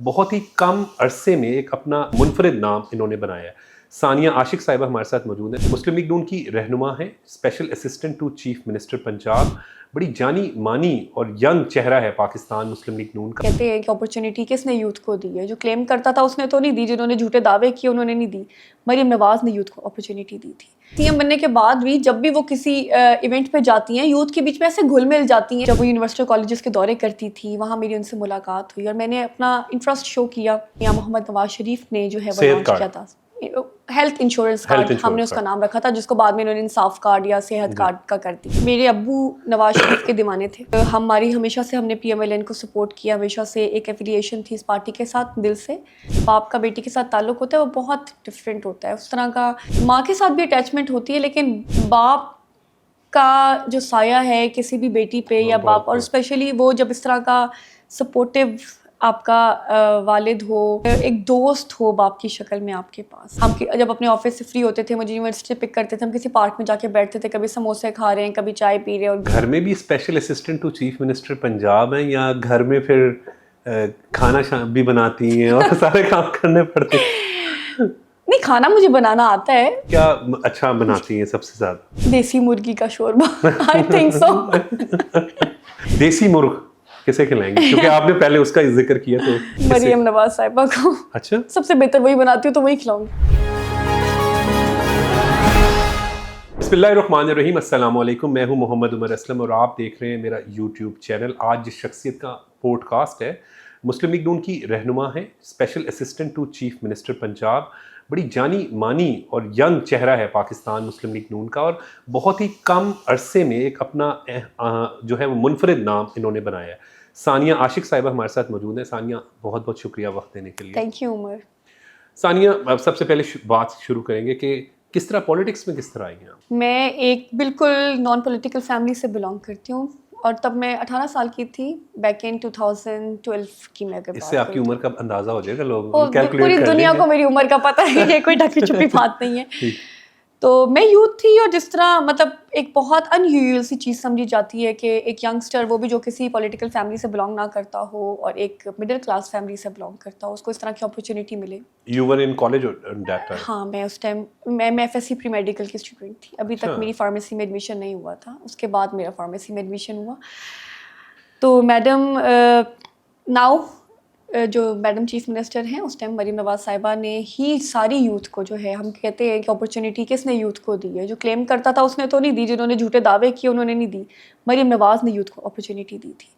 بہت ہی کم عرصے میں ایک اپنا منفرد نام انہوں نے بنایا ہے۔ ثانیہ عاشق صاحبہ ہمارے ساتھ موجود ہیں، مسلم لیگ نون کی رہنما ہیں، special assistant to chief minister Punjab, بڑی جانی مانی اور ینگ چہرہ ہے پاکستان مسلم لیگ نون کا۔ کہتے ہیں کہ اپرچونٹی کس نے یوتھ کو دی ہے؟ جو کلیم کرتا تھا اس نے تو نہیں دی، جنہوں نے جھوٹے دعوے کیے انہوں نے نہیں دی۔ مریم نواز نے یوتھ کو اپرچونٹی دی تھی۔ سی ایم بننے کے بعد بھی جب بھی وہ کسی ایونٹ پہ جاتی ہیں، یوتھ کے بیچ میں ایسے گھل مل جاتی ہیں۔ جب وہ یونیورسٹی کالجز کے دورے کرتی تھی، وہاں میری ان سے ملاقات ہوئی اور میں نے اپنا انٹرسٹ شو کیا۔ میاں محمد نواز شریف نے جو ہے وہ لانچ کیا تھا ہیلتھ انشورنس کارڈ، ہم نے اس کا نام رکھا تھا، جس کو بعد میں انہوں نے انصاف کارڈ یا صحت کارڈ کا کر دی۔ میرے ابو نواز شریف کے دیوانے تھے، ہماری ہمیشہ سے ہم نے پی ایم ایل این کو سپورٹ کیا، ہمیشہ سے ایک ایفیلیشن تھی اس پارٹی کے ساتھ دل سے۔ باپ کا بیٹی کے ساتھ تعلق ہوتا ہے وہ بہت ڈفرینٹ ہوتا ہے، اس طرح کا ماں کے ساتھ بھی اٹیچمنٹ ہوتی ہے، لیکن باپ کا جو سایہ ہے کسی بھی بیٹی پہ یا باپ، اور اسپیشلی وہ جب اس طرح کا سپورٹیو آپ کا والد ہو، ایک دوست ہو باپ کی شکل میں آپ کے پاس۔ ہم جب اپنے آفس سے فری ہوتے تھے، مجھے یونیورسٹی پک کرتے تھے، ہم کسی پارک میں جا کے بیٹھتے تھے، کبھی سموسے کھا رہے ہیں، کبھی چائے پی رہے ہیں۔ اور گھر میں بھی special assistant to chief minister Punjab ہیں، یا گھر میں پھر کھانا بھی بناتی ہیں اور سارے کام کرنے پڑتے ہیں؟ نہیں، کھانا مجھے بنانا آتا ہے۔ کیا اچھا بناتی ہیں سب سے زیادہ؟ دیسی مرغی کا شوربہ، آئی تھنک سو۔ دیسی مرغ کسے کھلائیں گے؟ کیونکہ آپ نے پہلے اس کا ذکر کیا تو مریم نواز صاحبہ کو۔ اچھا، سب سے بہتر وہی بناتی ہوں تو وہی کھلاؤں گی۔ بسم اللہ الرحمن الرحیم، السلام علیکم، میں ہوں محمد عمر اسلم اور آپ دیکھ رہے ہیں میرا یوٹیوب چینل۔ آج جس شخصیت کا پوڈ کاسٹ ہے، مسلم لیگ نون کی رہنما ہے، special assistant to chief minister Punjab, بڑی جانی مانی اور ینگ چہرہ ہے پاکستان مسلم لیگ نون کا، اور بہت ہی کم عرصے میں ایک اپنا جو ہے وہ منفرد نام انہوں نے بنایا ہے۔ ثانیہ عاشق صاحبہ ہمارے ساتھ موجود ہیں۔ ثانیہ، بہت بہت شکریہ وقت دینے کے لیے۔ تھینک یو عمر۔ ثانیہ، اب سب سے پہلے بات شروع کریں گے کہ کس طرح پولیٹکس میں کس طرح آئی ہیں آپ؟ میں ایک بالکل نان پولیٹیکل فیملی سے بلانگ کرتی ہوں، اور تب میں 18 سال کی تھی، بیک ان 2012 کی میں اگر اس سے آپ کی عمر کا اندازہ ہو جائے گا، لوگ کیلکولیٹ پوری کر دنیا لیں گے۔ کو میری عمر کا پتہ ہے، یہ کوئی ڈھکی چھپی بات نہیں ہے۔ تو میں یوتھ تھی، اور جس طرح مطلب ایک بہت ان یوزول سی چیز سمجھی جاتی ہے کہ ایک ینگسٹر، وہ بھی جو کسی پولیٹیکل فیملی سے بلانگ نہ کرتا ہو اور ایک مڈل کلاس فیملی سے بلانگ کرتا ہو، اس کو اس طرح کی اپرچونیٹی ملے۔ You were in college at that time? ہاں، میں اس ٹائم میں F S C pre medical کی اسٹوڈنٹ تھی، ابھی تک میری فارمیسی میں ایڈمیشن نہیں ہوا تھا، اس کے بعد میرا فارمیسی میں ایڈمیشن ہوا۔ تو میڈم ناؤ جو میڈم چیف منسٹر ہیں اس ٹائم، مریم نواز صاحبہ نے ہی ساری یوتھ کو جو ہے، ہم کہتے ہیں کہ اپرچونیٹی کس نے یوتھ کو دی ہے؟ جو کلیم کرتا تھا اس نے تو نہیں دی، جنہوں نے جھوٹے دعوے کیے انہوں نے نہیں دی۔ مریم نواز نے یوتھ کو اپرچونیٹی دی تھی۔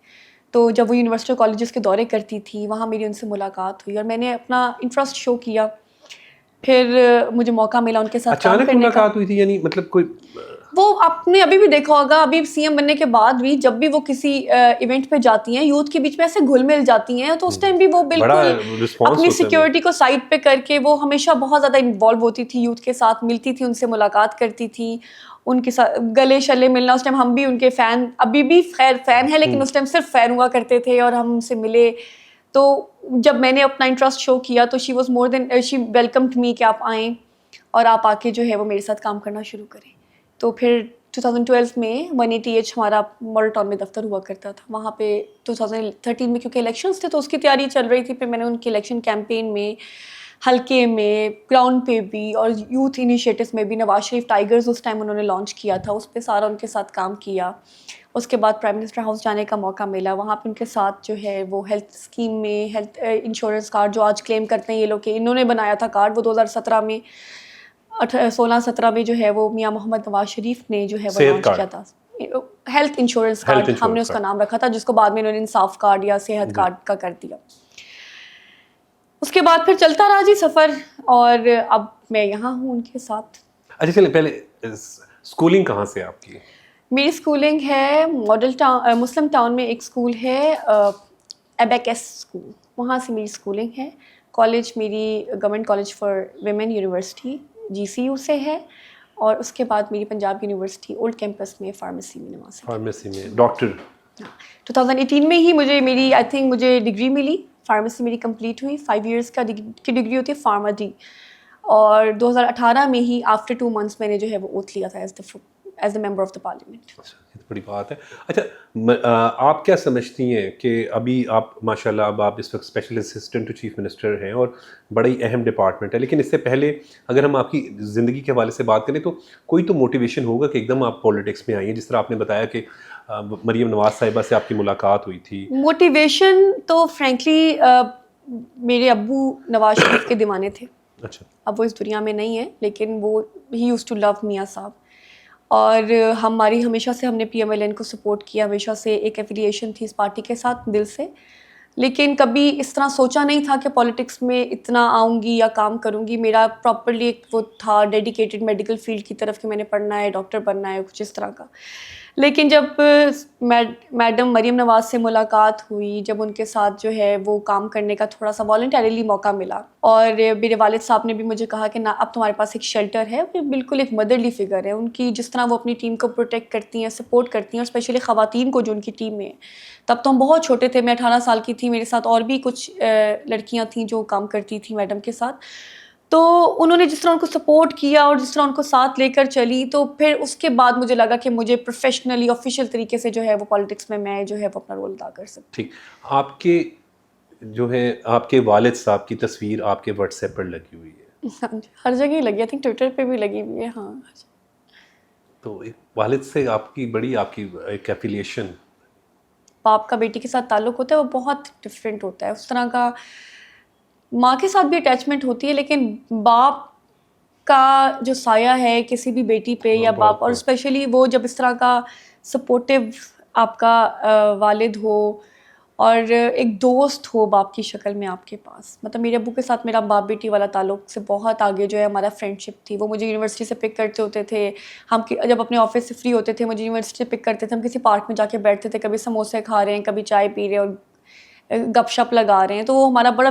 تو جب وہ یونیورسٹی کالجز کے دورے کرتی تھی، وہاں میری ان سے ملاقات ہوئی اور میں نے اپنا انٹرسٹ شو کیا۔ پھر مجھے موقع ملا ان کے ساتھ کام کرنے کا۔ اچانک ملاقات ہوئی تھی، یعنی مطلب کوئی وہ آپ نے ابھی بھی دیکھا ہوگا، ابھی سی ایم بننے کے بعد بھی جب بھی وہ کسی ایونٹ پہ جاتی ہیں، یوتھ کے بیچ میں ایسے گھل مل جاتی ہیں، تو اس ٹائم بھی وہ بالکل اپنی سیکیورٹی کو سائڈ پہ کر کے وہ ہمیشہ بہت زیادہ انوالو ہوتی تھی یوتھ کے ساتھ، ملتی تھی، ان سے ملاقات کرتی تھی، ان کے ساتھ گلے شلے ملنا۔ اس ٹائم ہم بھی ان کے فین، ابھی بھی خیر فین ہے، لیکن اس ٹائم صرف فین ہوا کرتے تھے، اور ہم ان سے ملے۔ تو جب میں نے اپنا انٹرسٹ شو کیا تو she was more then, she welcomed می کہ آپ آئیں اور آپ آ کے جو ہے وہ میرے ساتھ کام کرنا شروع کریں۔ تو پھر 2012 میں 180H ہمارا ماڈل ٹاؤن میں دفتر ہوا کرتا تھا، وہاں پہ 2013 میں کیونکہ الیکشنز تھے تو اس کی تیاری چل رہی تھی، پھر میں نے ان کے الیکشن کیمپین میں، حلقے میں، گراؤنڈ پہ بھی، اور یوتھ انیشیٹوز میں بھی، نواز شریف ٹائیگرز اس ٹائم انہوں نے لانچ کیا تھا، اس پہ سارا ان کے ساتھ کام کیا۔ اس کے بعد پرائم منسٹر ہاؤس جانے کا موقع ملا، وہاں پہ ان کے ساتھ جو ہے وہ ہیلتھ اسکیم میں، ہیلتھ انشورنس کارڈ جو آج کلیم کرتے ہیں یہ لوگ کہ انہوں نے بنایا تھا کارڈ، وہ 2017 میں 16-17 میں جو ہے وہ میاں محمد نواز شریف نے جو ہے وہ لانچ کیا تھا، ہیلتھ انشورنس کارڈ، ہم نے اس کا نام رکھا تھا، جس کو بعد میں انہوں نے انصاف کارڈ یا صحت کارڈ کا کر دیا۔ اس کے بعد پھر چلتا رہا جی سفر، اور اب میں یہاں ہوں ان کے ساتھ۔ اچھا چلیں، پہلے اسکولنگ کہاں سے آپ کی؟ میری اسکولنگ ہے ماڈل ٹاؤن، مسلم ٹاؤن میں ایک اسکول ہے ایبیکس اسکول، وہاں سے میری اسکولنگ ہے۔ کالج میری government college for women university GCU سے ہے، اور اس کے بعد میری پنجاب یونیورسٹی اولڈ کیمپس میں فارمیسی میں نواز۔ فارمیسی میں ڈاکٹر؟ 2018 میں ہی مجھے میری آئی تھنک مجھے ڈگری ملی، فارمیسی میری کمپلیٹ ہوئی، 5 ایئرس کی ڈگری ہوتی ہے فارما ڈی، اور 2018 میں ہی آفٹر 2 months میں نے جو ہے وہ اوتھ لیا تھا as a member of the parliament. بڑی بات ہے. اچھا آپ کیا سمجھتی ہیں کہ ابھی آپ ماشاء اللہ اب آپ اس وقت special assistant to chief minister ہیں اور بڑی اہم ڈپارٹمنٹ ہے, لیکن اس سے پہلے اگر ہم آپ کی زندگی کے حوالے سے بات کریں تو کوئی تو موٹیویشن ہوگا کہ ایک دم آپ پولیٹکس میں آئی ہیں, جس طرح آپ نے بتایا کہ مریم نواز صاحبہ سے آپ کی ملاقات ہوئی تھی. موٹیویشن تو فرینکلی میرے ابو نواز شریف کے دیوانے تھے. اچھا. اب وہ اس دنیا میں نہیں ہے, لیکن وہ ہی یوز ٹو لو میاں صاحب, اور ہماری ہمیشہ سے ہم نے پی ایم ایل این کو سپورٹ کیا, ہمیشہ سے ایک ایفیلیشن تھی اس پارٹی کے ساتھ دل سے, لیکن کبھی اس طرح سوچا نہیں تھا کہ پالیٹکس میں اتنا آؤں گی یا کام کروں گی. میرا پراپرلی ایک وہ تھا ڈیڈیکیٹڈ میڈیکل فیلڈ کی طرف کہ میں نے پڑھنا ہے, ڈاکٹر بننا ہے, کچھ اس طرح کا. لیکن جب میڈم مریم نواز سے ملاقات ہوئی, جب ان کے ساتھ جو ہے وہ کام کرنے کا تھوڑا سا والنٹریلی موقع ملا, اور میرے والد صاحب نے بھی مجھے کہا کہ نا اب تمہارے پاس ایک شیلٹر ہے, بالکل ایک مدرلی فگر ہے ان کی, جس طرح وہ اپنی ٹیم کو پروٹیکٹ کرتی ہیں, سپورٹ کرتی ہیں, اور اسپیشلی خواتین کو جو ان کی ٹیم میں. تب تو ہم بہت چھوٹے تھے, میں 18 سال کی تھی, میرے ساتھ اور بھی کچھ لڑکیاں تھیں جو کام کرتی تھیں میڈم کے ساتھ. تو انہوں نے جس طرح ان کو سپورٹ کیا اور جس طرح ان کو ساتھ لے کر چلی, تو پھر اس کے بعد مجھے لگا کہ مجھے پروفیشنلی آفیشیل طریقے سے جو ہے وہ پالیٹکس میں جو ہے وہ اپنا رول ادا کر سکتی. ٹھیک. آپ کے جو ہے آپ کے والد صاحب کی تصویر آپ کے واٹس ایپ پر لگی ہوئی ہے. ہر جگہ ہی لگی, آئی تھنک ٹویٹر پہ بھی لگی ہوئی ہے. ہاں. تو والد سے آپ کی بڑی آپ کی ایک ایفیلیشن, باپ کا بیٹی کے ساتھ تعلق ہوتا ہے وہ بہت ڈفرینٹ ہوتا ہے. اس طرح کا ماں کے ساتھ بھی اٹیچمنٹ ہوتی ہے, لیکن باپ کا جو سایہ ہے کسی بھی بیٹی پہ یا باپ, اور اسپیشلی وہ جب اس طرح کا سپورٹیو آپ کا والد ہو اور ایک دوست ہو باپ کی شکل میں آپ کے پاس. مطلب میرے ابو کے ساتھ میرا باپ بیٹی والا تعلق سے بہت آگے جو ہے ہمارا فرینڈ شپ تھی. وہ مجھے یونیورسٹی سے پک کرتے ہوتے تھے, ہم جب اپنے آفس سے فری ہوتے تھے مجھے یونیورسٹی سے پک کرتے تھے, ہم کسی پارک میں جا کے بیٹھتے تھے, کبھی سموسے کھا رہے ہیں, کبھی چائے پی رہے ہیں اور گپ شپ لگا رہے ہیں. تو وہ ہمارا بڑا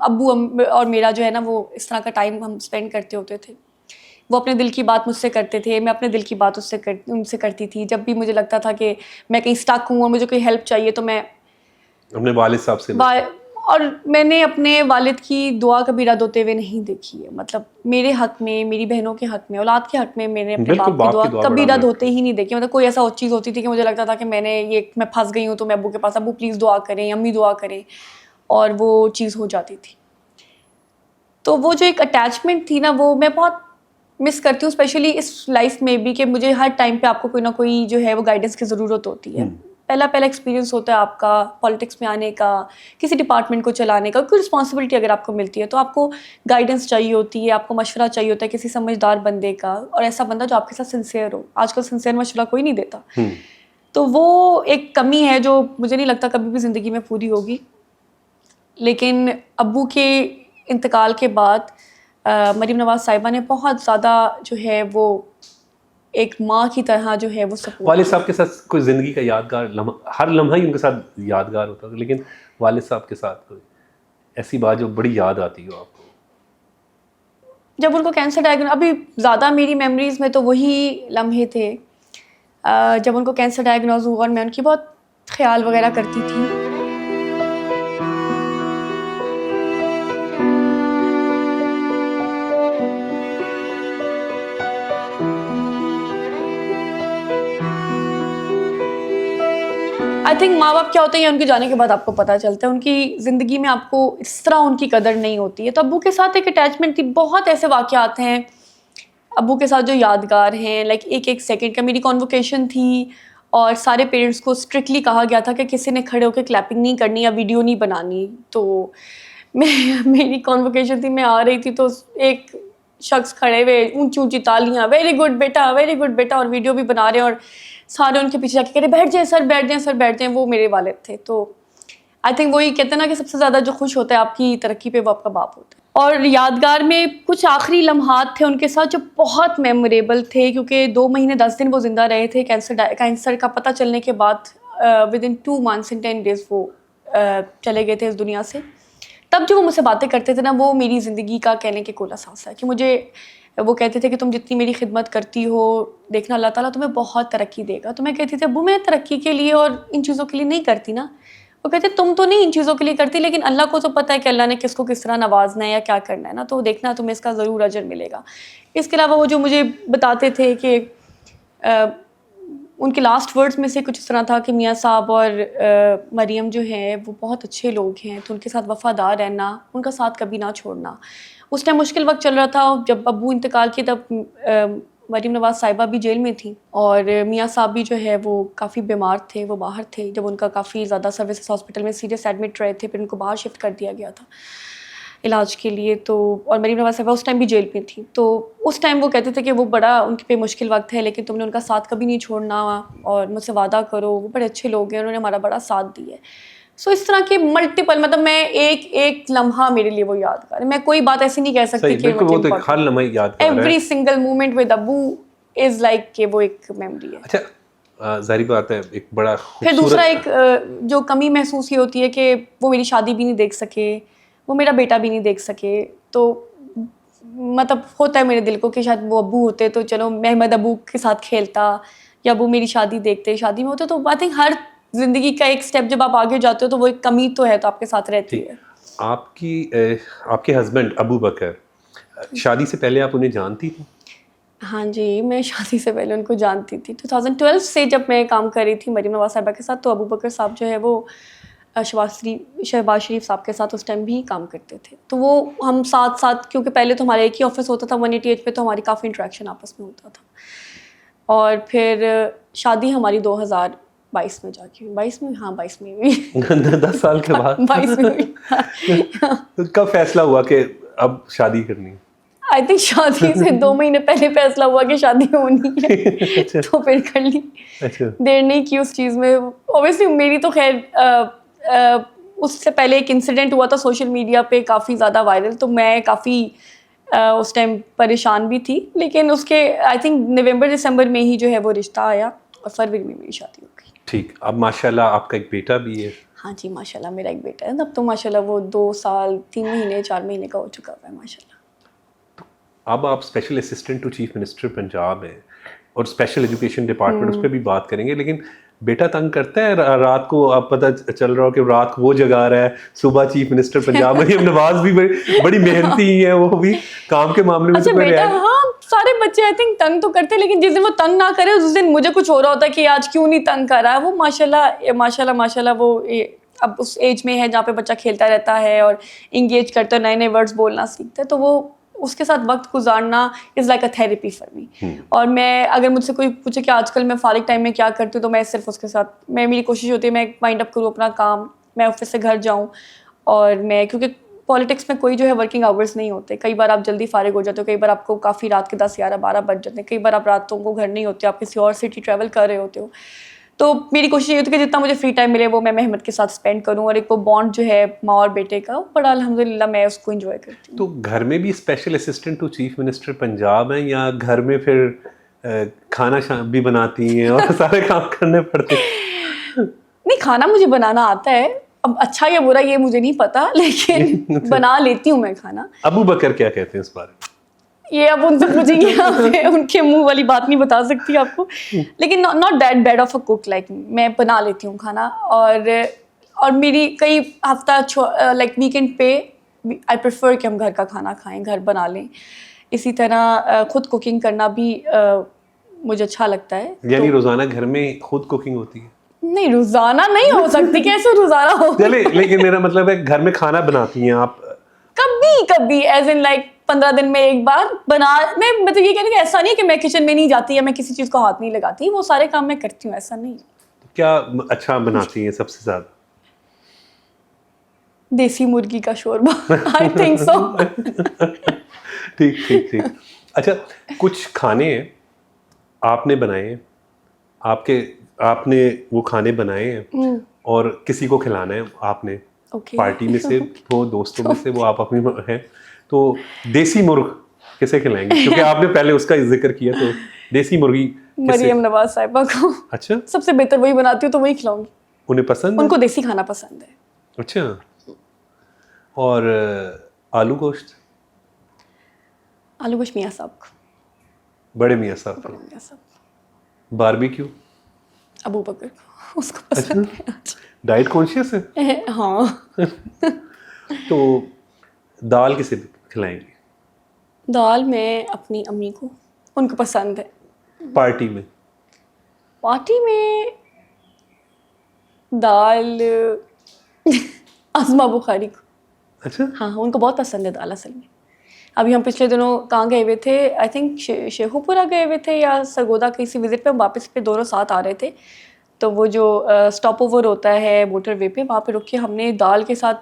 ابو اور میرا جو ہے نا وہ اس طرح کا ٹائم ہم اسپینڈ کرتے ہوتے تھے. وہ اپنے دل کی بات مجھ سے کرتے تھے, میں اپنے دل کی بات ان سے کرتی تھی. جب بھی مجھے لگتا تھا کہ میں کہیں اسٹک ہوں اور مجھے کوئی ہیلپ چاہیے تو میں اپنے والد صاحب سے, اور میں نے اپنے والد کی دعا کبھی رد ہوتے ہوئے نہیں دیکھی ہے. مطلب میرے حق میں, میری بہنوں کے حق میں, اولاد کے حق میں میں نے اپنے باپ کی دعا کبھی رد ہوتے ہی نہیں دیکھی. مطلب کوئی ایسا چیز ہوتی تھی کہ مجھے لگتا تھا کہ میں پھنس گئی ہوں تو میں ابو کے پاس, ابو پلیز دعا کریں, امی دعا کریں, اور وہ چیز ہو جاتی تھی. تو وہ جو ایک اٹیچمنٹ تھی نا وہ میں بہت مس کرتی ہوں, اسپیشلی اس لائف میں بھی, کہ مجھے ہر ٹائم پہ آپ کو کوئی نہ کوئی جو ہے وہ گائیڈنس کی ضرورت ہوتی ہے. پہلا ایکسپیرینس ہوتا ہے آپ کا پالیٹکس میں آنے کا, کسی ڈپارٹمنٹ کو چلانے کا, کوئی رسپانسبلٹی اگر آپ کو ملتی ہے تو آپ کو گائیڈنس چاہیے ہوتی ہے, آپ کو مشورہ چاہیے ہوتا ہے کسی سمجھدار بندے کا, اور ایسا بندہ جو آپ کے ساتھ سنسیئر ہو. آج کل سنسیئر مشورہ کوئی نہیں دیتا. تو وہ ایک کمی ہے جو مجھے نہیں لگتا کبھی بھی زندگی میں پوری ہوگی. لیکن ابو کے انتقال کے بعد مریم نواز صاحبہ نے بہت زیادہ جو ہے وہ ایک ماں کی طرح جو ہے وہ سپورٹ. والد صاحب کے ساتھ کوئی زندگی کا یادگار لمحہ, ہر لمحہ ہی ان کے ساتھ یادگار ہوتا تھا, لیکن والد صاحب کے ساتھ کوئی ایسی بات جو بڑی یاد آتی ہو آپ کو؟ جب ان کو کینسر ڈائگنوز, ابھی زیادہ میری میموریز میں تو وہی لمحے تھے جب ان کو کینسر ڈائگنوز ہوا, اور میں ان کی بہت خیال وغیرہ کرتی تھی. آئی تھنک ماں باپ کیا ہوتے ہیں ان کے جانے کے بعد آپ کو پتہ چلتا ہے, ان کی زندگی میں آپ کو اس طرح ان کی قدر نہیں ہوتی ہے. تو ابو کے ساتھ ایک اٹیچمنٹ تھی. بہت ایسے واقعات ہیں ابو کے ساتھ جو یادگار ہیں, لائک ایک سیکنڈ کا. میری کانووکیشن تھی اور سارے پیرنٹس کو اسٹرکٹلی کہا گیا تھا کہ کسی نے کھڑے ہو کے کلیپنگ نہیں کرنی یا ویڈیو نہیں بنانی. تو میری کانووکیشن تھی, میں آ رہی تھی تو ایک شخص کھڑے ہوئے, اونچی اونچی تالیاں, ویری گڈ بیٹا, ویری گڈ بیٹا, اور ویڈیو بھی بنا رہے ہیں, اور سارے ان کے پیچھے جا کے کہہ رہے بیٹھ جائیں سر, بیٹھ جائیں سر, بیٹھ جائیں. وہ میرے والد تھے. تو آئی تھنک وہی کہتے ہیں نا کہ سب سے زیادہ جو خوش ہوتا ہے آپ کی ترقی پہ وہ آپ کا باپ ہوتا ہے. اور یادگار میں کچھ آخری لمحات تھے ان کے ساتھ جو بہت میموریبل تھے, کیونکہ 2 مہینے 10 دن وہ زندہ رہے تھے. کینسر کا پتہ چلنے کے بعد ودن 2 months and 10 days وہ چلے گئے تھے اس دنیا سے. تب جو وہ مجھ سے باتیں کرتے تھے نا, وہ میری زندگی کا کہنے کے کولا سانس ہے. کہ مجھے وہ کہتے تھے کہ تم جتنی میری خدمت کرتی ہو, دیکھنا اللہ تعالیٰ تمہیں بہت ترقی دے گا. تو میں کہتی تھی ابو میں ترقی کے لیے اور ان چیزوں کے لیے نہیں کرتی نا. وہ کہتے تم تو نہیں ان چیزوں کے لیے کرتی, لیکن اللہ کو تو پتہ ہے کہ اللہ نے کس کو کس طرح نوازنا ہے یا کیا کرنا ہے نا, تو دیکھنا تمہیں اس کا ضرور اجر ملے گا. اس کے علاوہ وہ جو مجھے بتاتے تھے کہ ان کے لاسٹ ورڈز میں سے کچھ اس طرح تھا کہ میاں صاحب اور مریم جو ہیں وہ بہت اچھے لوگ ہیں، تو ان کے ساتھ وفادار رہنا، ان کا ساتھ کبھی نہ چھوڑنا. اس ٹائم مشکل وقت چل رہا تھا، جب ابو انتقال کیے تب مریم نواز صاحبہ بھی جیل میں تھیں، اور میاں صاحب بھی جو ہے وہ کافی بیمار تھے، وہ باہر تھے. جب ان کا کافی زیادہ سروسز ہاسپٹل میں سیریس ایڈمٹ رہے تھے، پھر ان کو باہر شفٹ کر دیا گیا تھا علاج کے لیے. تو اور مریم نواز صاحبہ اس ٹائم بھی جیل میں تھی. تو اس ٹائم وہ کہتے تھے کہ وہ بڑا ان کے پہ مشکل وقت ہے، لیکن تم نے ان کا ساتھ کبھی نہیں چھوڑنا اور مجھ سے وعدہ کرو. وہ بڑے اچھے لوگ ہیں، انہوں نے ہمارا بڑا ساتھ دیا ہے. سو اس طرح کے ملٹیپل، مطلب میں ایک لمحہ میرے لیے وہ یادگار ہے. میں کوئی بات ایسی نہیں کہہ سکتی کہ بالکل، وہ تو ہر لمحہ یادگار ہے. ایوری سنگل مومنٹ ود ابو از لائک کہ وہ ایک میموری ہے. اچھا، ظاہری بات ہے ایک بڑا پھر دوسرا ایک جو کمی محسوس ہی ہوتی ہے کہ وہ میری شادی بھی نہیں دیکھ سکے، وہ میرا بیٹا بھی نہیں دیکھ سکے. تو مطلب ہوتا ہے میرے دل کو کہ شاید وہ ابو ہوتے تو چلو میں احمد ابو کے ساتھ کھیلتا، یا ابو میری شادی دیکھتے، شادی میں ہوتے. تو آئی تھنک ہر زندگی کا ایک سٹیپ جب آپ آگے جاتے ہو تو وہ ایک کمی تو ہے، تو آپ کے ساتھ رہتی ہے. آپ کے ہسبینڈ ابو بکر، شادی سے پہلے آپ انہیں جانتی تھی؟ ہاں جی، میں شادی سے پہلے ان کو جانتی تھی. 2012 سے جب میں کام کر رہی تھی مریم نواز صاحبہ کے ساتھ، تو ابو بکر صاحب جو ہے وہ شہباز شریف صاحب کے ساتھ اس ٹائم بھی کام کرتے تھے. تو وہ ہم ساتھ کیونکہ پہلے تو ہمارا ایک ہی آفس ہوتا تھا 188 پہ، تو ہماری کافی انٹریکشن آپس میں ہوتا تھا. اور پھر شادی ہماری 2022 میں جا کے 22 میں ہوئی 10 سال کے بعد 22 میں ہوئی. کب فیصلہ ہوا کہ اب شادی کرنی ہے؟ آئی تھنک شادی سے 2 مہینے پہلے فیصلہ ہوا کہ شادی ہونی ہے، تو پھر کر لی. دیر نہیں کی اس چیز میں. اوبیسلی میری تو خیر اس سے پہلے ایک انسیڈنٹ ہوا تھا سوشل میڈیا پہ کافی زیادہ وائرل، تو میں کافی اس ٹائم پریشان بھی تھی. لیکن اس کے آئی تھنک نومبر دسمبر میں ہی جو ہے وہ رشتہ آیا، اور فروری میں میری شادی ہو گئی. ٹھیک. اب ماشاء اللہ آپ کا ایک بیٹا بھی ہے. ہاں جی، ماشاء اللہ میرا ایک بیٹا ہے. اب تو ماشاء اللہ وہ 2 سال 3 مہینے 4 مہینے کا ہو چکا ہوا ہے ماشاء اللہ. اب آپ special assistant to chief minister Punjab ہیں، اور اسپیشل ایجوکیشن ڈپارٹمنٹ، اس پہ بھی بات کریں گے. لیکن بیٹا تنگ کرتا ہے رات کو؟ آپ پتہ چل رہا ہو کہ رات کو وہ جگا رہا ہے، صبح چیف منسٹر پنجاب مریم نواز بھی بڑی محنتی ہیں، وہ بھی کام کے معاملے میں. اچھا بیٹا، ہاں سارے بچے آئی تھنک تنگ تو کرتے ہیں، لیکن جس دن وہ تنگ نہ کرے اس دن مجھے کچھ ہو رہا ہوتا ہے کہ آج کیوں نہیں تنگ کر رہا ہے. وہ ماشاء اللہ وہ اب اس ایج میں ہے جہاں پہ بچہ کھیلتا رہتا ہے اور انگیج کرتا ہے، نئے نئے ورڈز بولنا سیکھتا ہے. تو وہ اس کے ساتھ وقت گزارنا is like a therapy for me. اور میں اگر مجھ سے کوئی پوچھے کہ آج کل میں فارغ ٹائم میں کیا کرتی ہوں، تو میں صرف اس کے ساتھ میری کوشش ہوتی ہے میں وائنڈ اپ کروں اپنا کام، میں آفس سے گھر جاؤں. اور میں کیونکہ پالیٹکس میں کوئی جو ہے ورکنگ آورس نہیں ہوتے، کئی بار آپ جلدی فارغ ہو جاتے ہو، کئی بار آپ کو کافی رات کے 10 11 12 بج جاتے ہیں، کئی بار آپ راتوں کو گھر نہیں ہوتے، آپ کسی اور سٹی ٹریول کر رہے ہوتے ہو. تو میری کوشش یہ ہوتی ہے کہ جتنا مجھے فری ٹائم ملے وہ میں محمد کے ساتھ اسپینڈ کروں، اور ایک وہ بانڈ جو ہے ماں اور بیٹے کا، بڑا الحمدللہ میں اس کو انجوائے کرتی ہوں. تو گھر میں بھی special assistant to chief minister Punjab ہیں، یا گھر میں پھر کھانا بھی بناتی ہیں اور سارے کام کرنے پڑتے ہیں؟ نہیں، کھانا مجھے بنانا آتا ہے. اب اچھا یا برا یہ مجھے نہیں پتا، لیکن بنا لیتی ہوں میں کھانا. ابو بکر کیا کہتے ہیں اس بارے میں؟ یہ اب ان سے پوچھیں گے، ان کے منہ والی بات نہیں بتا سکتی آپ کو. لیکن not that bad of a cook, like میں بنا لیتی ہوں کھانا. اور میری کئی ہفتہ لائک ویکینڈ پہ آئی پریفر کہ ہم گھر کا کھانا کھائیں، گھر بنا لیں. اسی طرح خود کوکنگ کرنا بھی مجھے اچھا لگتا ہے. یعنی روزانہ گھر میں خود کوکنگ ہوتی ہے؟ نہیں، روزانہ نہیں ہو سکتی. کیسے روزانہ ہو؟ لیکن میرا مطلب ہے گھر میں کھانا بناتی ہیں آپ؟ کبھی ایز ان لائک 15 دن میں ایک بار بنا. میں مطلب یہ کہنے کہ ایسا نہیں ہے کہ میں کچن میں نہیں جاتی یا میں کسی چیز کو ہاتھ نہیں لگاتی، وہ سارے کام میں کرتی ہوں، ایسا نہیں. کیا اچھا بناتی ہیں سب سے زیادہ؟ دیسی مرغی کا شوربہ. I think so. ٹھیک. اچھا، کچھ کھانے ہیں آپ نے بنائے ہیں، آپ نے وہ کھانے بنائے ہیں اور کسی کو کھلانا ہے آپ نے، پارٹی میں سے ہو، دوستوں میں سے، وہ آپ اپنی ہیں، تو دیسی مرغ کسے کھلائیں گے؟ کیونکہ آپ نے پہلے اس کا ذکر کیا، تو دیسی مرغی مریم نواز صاحبہ کو. اچھا، سب سے بہتر وہی بناتی ہوں تو وہی کھلاؤں گی. انہیں پسند؟ ان کو دیسی کھانا پسند ہے. اچھا. اور آلو گوشت میاں صاحب کو. بڑے میاں صاحب کو. باربیکیو ابو بکر کو، اس کو پسند ہے. ڈائٹ کانشیس ہے؟ ہاں. تو دال کسے کھلائیں گے؟ دال میں اپنی امی کو، ان کو پسند ہے. پارٹی میں پارٹی میں دال آزما بخاری کو. اچھا ہاں ان کو بہت پسند ہے دال اصل میں. ابھی ہم پچھلے دنوں کہاں گئے ہوئے تھے, آئی تھنک شیخو پورہ گئے ہوئے تھے یا سرگودا کسی وزٹ پہ, ہم واپس پہ دونوں ساتھ آ رہے تھے. تو وہ جو اسٹاپ اوور ہوتا ہے موٹر وے پہ, وہاں پہ رک کے ہم نے دال کے ساتھ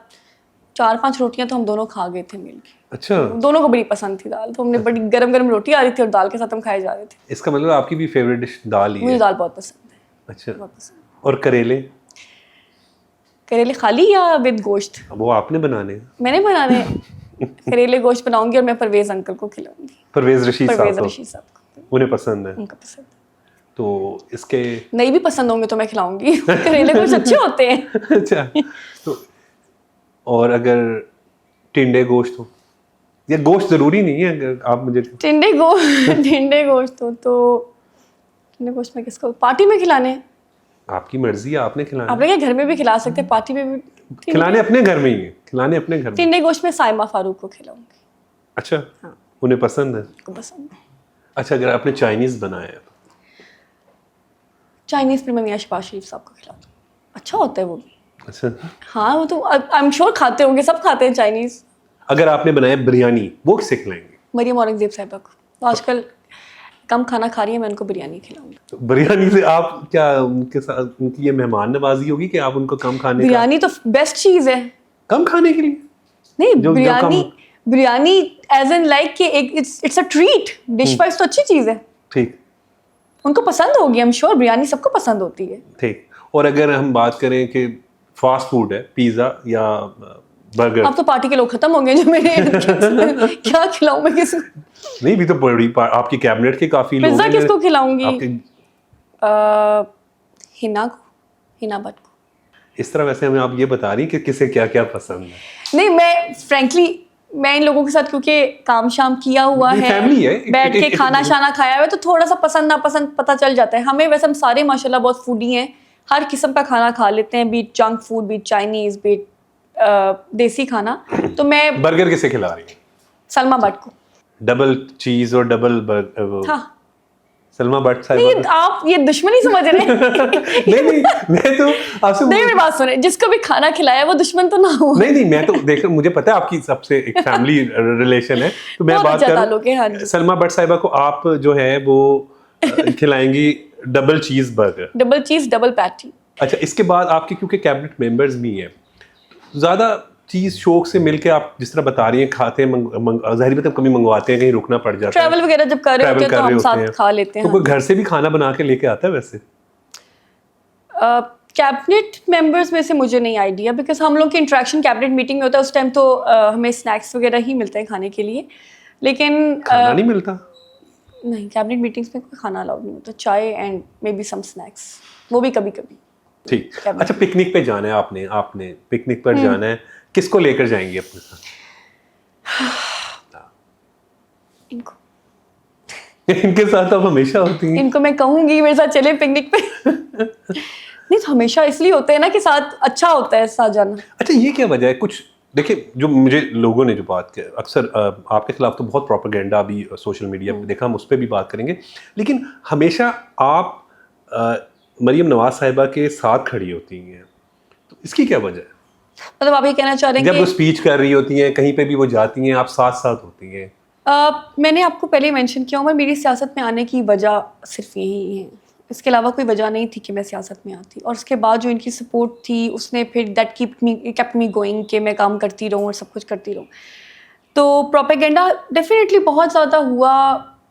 4-5 روٹیاں تو ہم دونوں کھا گئے تھے مل کے. اچھا دونوں کو بڑی پسند تھی دال, تو ہم نے بڑی گرم گرم روٹی آ رہی تھی اور دال کے ساتھ ہم کھائے جا رہے تھے. اس کا مطلب آپ کی بھی فیوریٹ ڈش دال ہی ہے. مجھے دال بہت پسند ہے. اچھا بہت پسند. اور کریلے؟ کریلے خالی یا ود گوشت؟ وہ آپ نے بنانے. میں نے بنانے. کریلے گوشت بناؤں گی اور میں پرویز انکل کو کھلاؤں گی. پرویز رشید صاحب کو انہیں پسند ہے. ان کو پسند. تو اس کے نہیں بھی پسند ہوں گے تو میں کھلاؤں گی. کریلے گوشت اچھے ہوتے ہیں. اچھا تو اور اگر ٹنڈے گوشت ہو, یا گوشت ضروری نہیں ہے, اگر آپ مجھے ٹنڈے گوشت ہو تو ٹنڈے گوشت میں کس کو پارٹی میں کھلانے؟ آپ کی مرضی ہے, آپ نے کھلانا. آپ نے گھر میں بھی کھلا سکتے, پارٹی میں بھی کھلانے اپنے گھر میں ہی ہے, کھلانے اپنے گھر میں. ٹنڈے گوشت میں سائمہ فاروق کو کھلاؤں گی. اچھا انہیں پسند ہے. پسند ہے. اچھا اگر آپ نے چائنیز بنایا, چائنیز پھر میں میاں شباز شریف صاحب کو کھلاتا ہوں, اچھا ہوتا ہے وہ بھی. اچھا ہاں وہ تو آئی ایم شیور کھاتے ہوں گے, سب کھاتے ہیں چائنیز. اگر آپ نے بنایا بریانی, وہ کسے کھلائیں گے؟ مریم اورنگزیب صاحبہ کو. تو آج کل کم کھانا کھا رہی ہے, میں ان کو بریانی کھلاؤں گی. بریانی سے آپ کیا ان کے ساتھ ان کی یہ مہمان نوازی ہوگی کہ آپ ان کو کم کھانے کا؟ بریانی تو بیسٹ چیز ہے. کم کھانے کے لیے نہیں, بریانی ایز این لائک کہ it's a treat, dish wise تو اچھی چیز ہے. ٹھیک, ان کو پسند ہوگی, ایم شیور بریانی سب کو پسند ہوتی ہے. ٹھیک. اور اگر ہم بات کریں کہ فاسٹ فوڈ ہے, پیزا یا برگر, اب تو پارٹی کے لوگ ختم ہوں گے جو میرے کیا کھلاؤں میں کس کو. نہیں بھی تو بڑی آپ کی کیبنٹ کے کافی لوگ پیزا ہیں. کس کو کھلاؤں گی؟ ہنا کو, ہنا بٹ کو. اس طرح ویسے ہمیں آپ یہ بتا رہی ہیں کہ کسے کیا کیا پسند ہے. نہیں میں فرینکلی میں ان لوگوں کے ساتھ کیونکہ کام شام کیا ہوا ہے, بیٹھ کے کھانا شانا کھایا ہوا ہے, تو تھوڑا سا پسند ناپسند پتہ چل جاتا ہے ہمیں. ویسے ہم سارے ماشاء اللہ بہت فوڈی ہیں, ہر قسم کا کھانا کھا لیتے ہیں, but junk food, but Chinese, but دیسی کھانا. تو میں برگر کسے کھلا رہی ہیں؟ سلما بٹ کو. ڈبل چیز اور ڈبل برگر. ہاں سلما بٹ صاحب. نہیں آپ یہ دشمنی سمجھ رہے ہیں. نہیں میں تو آپ سے نہیں, میری بات سنیں, جس کو بھی کھانا کھلایا وہ دشمن تو نہ ہو. نہیں میں تو دیکھ مجھے پتا ہے آپ کی سب سے ایک فیملی ریلیشن ہے, تو میں بات کروں سلما بٹ صاحبہ کو آپ جو ہے وہ کھلائیں گی ڈبل چیز برگر, ڈبل چیز ڈبل پیٹی. اچھا اس کے بعد آپ کے کیونکہ کیبنٹ ممبرز بھی ہیں, زیادہ چیز شوق سے مل کے آپ جس طرح بتا رہی ہیں کھاتے ہیں, ظاہری بات کبھی منگواتے ہیں, کہیں رکنا پڑ جاتا ہے, ٹریول وغیرہ جب کر رہے ہوتے ہیں تو ہم ساتھ کھا لیتے ہیں. تو کوئی گھر سے بھی کھانا بنا کے لے کے آتا ہے ویسے؟ کیبنٹ ممبرس میں سے مجھے نہیں آئیڈیا, بیکاز ہم لوگ کی انٹریکشن کیبنٹ میٹنگ میں ہوتا ہے, اس ٹائم تو ہمیں اسنیکس وغیرہ ہی ملتے ہیں کھانے کے لیے, لیکن کھانا نہیں ملتا. نہیں, کیبنٹ میٹنگس میں کوئی کھانا الاؤڈ نہیں ہوتا, چائے and may be some snacks, وہ بھی کبھی کبھی. ٹھیک. اچھا پکنک پہ جانا ہے آپ نے پکنک پر جانا ہے, کس کو لے کر جائیں گے اپنے ساتھ؟ ان کے ساتھ آپ ہمیشہ ہوتی ہیں. ان کو میں کہوں گی میرے ساتھ چلے پکنک پہ. نہیں تو ہمیشہ اس لیے ہوتے ہیں نا کہ ساتھ اچھا ہوتا ہے ساتھ جانا. اچھا یہ کیا وجہ ہے؟ کچھ دیکھیں جو مجھے لوگوں نے جو بات کی, اکثر آپ کے خلاف تو بہت پروپیگنڈا بھی سوشل میڈیا پہ دیکھا, ہم اس پہ بھی بات کریں گے, لیکن ہمیشہ آپ مریم نواز صاحبہ کے ساتھ کھڑی ہوتی ہیں, تو اس کی کیا وجہ ہے؟ مطلب آپ یہ کہنا چاہ رہے ہیں جب وہ اسپیچ کر رہی ہوتی ہیں, کہیں پہ بھی وہ جاتی ہیں, آپ ساتھ ساتھ ہوتی ہیں. میں نے آپ کو پہلے مینشن کیا عمر, میری سیاست میں آنے کی وجہ صرف یہی ہے, اس کے علاوہ کوئی وجہ نہیں تھی کہ میں سیاست میں آتی. اور اس کے بعد جو ان کی سپورٹ تھی اس نے پھر دیٹ کیپٹ می گوئنگ کہ میں کام کرتی رہوں اور سب کچھ کرتی رہوں. تو پروپیگنڈا ڈیفینیٹلی بہت زیادہ ہوا,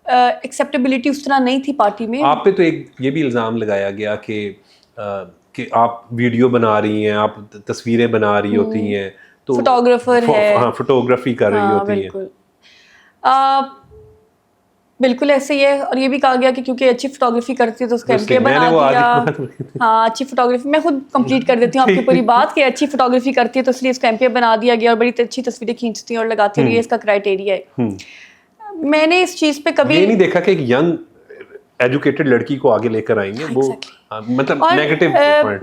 ایکسیپٹیبلٹی اس طرح نہیں تھی پارٹی میں. آپ پہ تو ایک یہ بھی الزام لگایا گیا کہ آپ ویڈیو بنا رہی ہیں, آپ تصویریں بنا رہی ہوتی ہیں, تو فوٹوگرافر ہے, ہاں فوٹوگرافی کر رہی ہوتی ہیں. بالکل ایسے ہی ہے. اور یہ بھی کہا گیا کہ کیونکہ اچھی فوٹوگرافی کرتی ہے تو اس کا MPA بنا دیا. ہاں اچھی فوٹوگرافی, میں خود کمپلیٹ کر دیتی ہوں آپ کی پوری بات, کہ اچھی فوٹوگرافی کرتی ہے تو اس لیے اس کا MPA بنا دیا گیا, اور بڑی اچھی تصویریں کھینچتی ہیں اور لگاتی ہیں, یہ اس کا کرائٹیریا ہے. میں نے اس چیز پہ کبھی یہ نہیں دیکھا کہ ایک ینگ ایجوکیٹڈ لڑکی کو آگے لے کر آئیں گے, وہ مطلب نیگیٹو.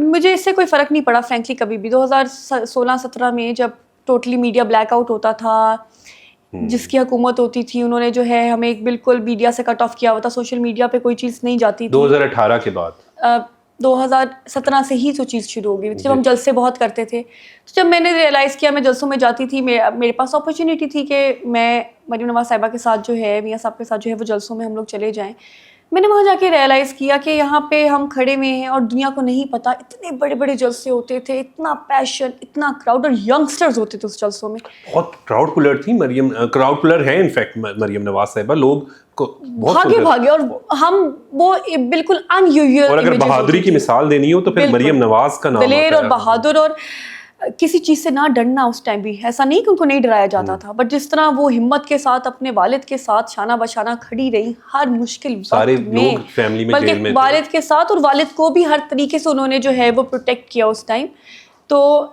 مجھے اس سے کوئی فرق نہیں پڑا فرینکلی کبھی بھی. 2016-17 میں جب ٹوٹلی میڈیا بلیک آؤٹ ہوتا تھا, جس کی حکومت ہوتی تھی, انہوں نے جو ہے ہمیں بالکل میڈیا سے کٹ آف کیا ہوا تھا, سوشل میڈیا پہ کوئی چیز نہیں جاتی تھی. 2018 کے بعد 2017 سے ہی تو چیز شروع ہو گئی تھی، جب ہم جلسے بہت کرتے تھے. تو جب میں نے ریئلائز کیا، میں جلسوں میں جاتی تھی، میرے پاس اپرچونیٹی تھی کہ میں مریم نواز صاحبہ کے ساتھ جو ہے، میاں صاحب کے ساتھ جو ہے وہ جلسوں میں ہم لوگ چلے جائیں. میں نے وہاں جا کے ریئلائز کیا کہ یہاں پہ ہم کھڑے ہوئے ہیں اور دنیا کو نہیں پتا اتنے بڑے بڑے جلسے ہوتے تھے، اتنا پیشن، اتنا کراؤڈ، اور ینگسٹرز ہوتے تھے اس جلسوں میں. بہت کراؤڈ پلر تھی مریم، کراؤڈ پلر ہے انفیکٹ مریم نواز صاحبہ. لوگ بھاگے اور ہم وہ بالکل ان یوزول. اور اگر بہادری کی مثال دینی ہو تو پھر مریم نواز کا نام آتا ہے. دلیر اور بہادر، اور کسی چیز سے نہ ڈرنا. اس ٹائم بھی ایسا نہیں کہ ان کو نہیں ڈرایا جاتا تھا، بٹ جس طرح وہ ہمت کے ساتھ اپنے والد کے ساتھ شانہ بشانہ کھڑی رہی ہر مشکل وقت میں، بلکہ والد کے ساتھ، اور والد کو بھی ہر طریقے سے انہوں نے جو ہے وہ پروٹیکٹ کیا اس ٹائم. تو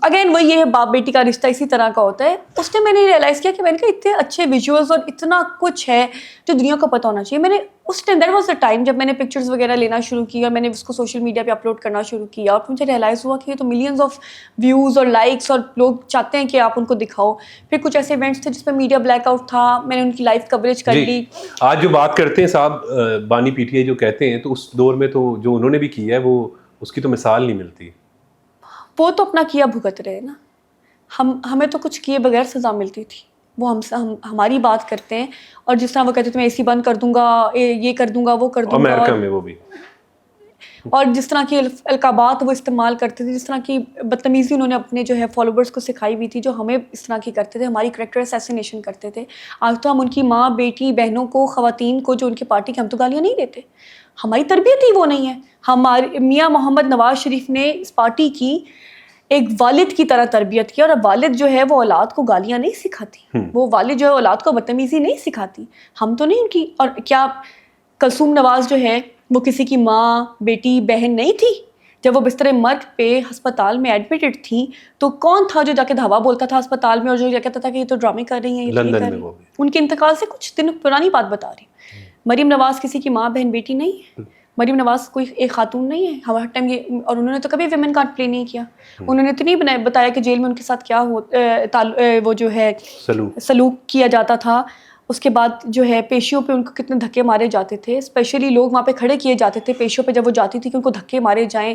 اگین وہ یہ ہے، باپ بیٹی کا رشتہ اسی طرح کا ہوتا ہے. اس ٹائم میں نے ریئلائز کیا کہ میں نے کہا اتنے اچھے ویژولز اور اتنا کچھ ہے جو دنیا کو پتہ ہونا چاہیے. میں نے اس time, that was the time جب میں نے پکچرز وغیرہ لینا شروع کی اور میں نے اس کو سوشل میڈیا پہ اپلوڈ کرنا شروع کیا، اور مجھے ریئلائز ہوا کہ یہ تو ملینز آف ویوز اور لائکس، اور لوگ چاہتے ہیں کہ آپ ان کو دکھاؤ. پھر کچھ ایسے ایونٹس تھے جس میں میڈیا بلیک آؤٹ تھا، میں نے ان کی لائیو کوریج کر لی. آج جو بات کرتے ہیں صاحب بانی پی ٹی آئی جو کہتے ہیں، تو اس دور میں تو جو انہوں نے بھی کیا ہے وہ اس کی تو مثال نہیں ملتی. وہ تو اپنا کیا بھگت رہے نا. ہمیں تو کچھ کیے بغیر سزا ملتی تھی. وہ ہماری بات کرتے ہیں، اور جس طرح وہ کہتے تھے میں اے سی بند کر دوں گا، یہ کر دوں گا، وہ کر دوں گا، امریکہ میں وہ بھی، اور جس طرح کی القابات وہ استعمال کرتے تھے، جس طرح کی بدتمیزی انہوں نے اپنے جو ہے فالوورز کو سکھائی ہوئی تھی، جو ہمیں اس طرح کی کرتے تھے، ہماری کریکٹر اسیسینیشن کرتے تھے. آج تو ہم ان کی ماں، بیٹی، بہنوں کو، خواتین کو جو ان کی پارٹی کے، ہم تو گالیاں نہیں دیتے. ہماری تربیت ہی وہ نہیں ہے. ہمارے میاں محمد نواز شریف نے اس پارٹی کی ایک والد کی طرح تربیت کی، اور اب والد جو ہے وہ اولاد کو گالیاں نہیں سکھاتی، وہ والد جو ہے اولاد کو بدتمیزی نہیں سکھاتی. ہم تو نہیں ان کی. اور کیا کلثوم نواز جو ہے وہ کسی کی ماں، بیٹی، بہن نہیں تھی؟ جب وہ بستر مرگ پہ ہسپتال میں ایڈمٹڈ تھیں تو کون تھا جو جا کے دھاوا بولتا تھا ہسپتال میں، اور جو کہتا تھا کہ یہ تو ڈرامے کر رہی ہیں، یہ تو یہ کر رہی ہیں. ان کے انتقال سے کچھ دن پرانی بات بتا رہی. مریم نواز کسی کی ماں، بہن، بیٹی نہیں ہے. مریم نواز کوئی ایک خاتون نہیں ہے ہر ٹائم یہ، اور انہوں نے تو کبھی ویمن کارڈ پلے نہیں کیا. انہوں نے تو نہیں بتایا کہ جیل میں ان کے ساتھ کیا وہ جو ہے سلوک کیا جاتا تھا. اس کے بعد جو ہے پیشیوں پہ ان کو کتنے دھکے مارے جاتے تھے، اسپیشلی لوگ وہاں پہ کھڑے کیے جاتے تھے پیشیوں پہ جب وہ جاتی تھی کہ ان کو دھکے مارے جائیں،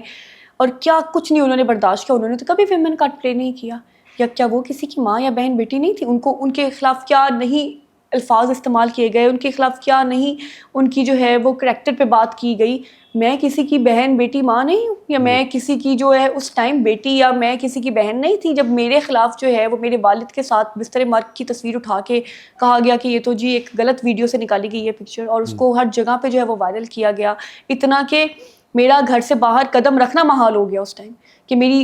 اور کیا کچھ نہیں انہوں نے برداشت کیا. انہوں نے تو کبھی ویمن کارڈ پلے نہیں کیا. یا کیا وہ کسی کی ماں یا بہن بیٹی نہیں تھی؟ ان کے خلاف کیا نہیں الفاظ استعمال کیے گئے، ان کے خلاف کیا نہیں ان کی جو ہے وہ کریکٹر پہ بات کی گئی. میں کسی کی بہن، بیٹی، ماں نہیں ہوں، یا میں کسی کی جو ہے اس ٹائم بیٹی، یا میں کسی کی بہن نہیں تھی جب میرے خلاف جو ہے وہ میرے والد کے ساتھ بستر مرگ کی تصویر اٹھا کے کہا گیا کہ یہ تو جی ایک غلط ویڈیو سے نکالی گئی ہے پکچر، اور اس کو ہر جگہ پہ جو ہے وہ وائرل کیا گیا. اتنا کہ میرا گھر سے باہر قدم رکھنا محال ہو گیا اس ٹائم، کہ میری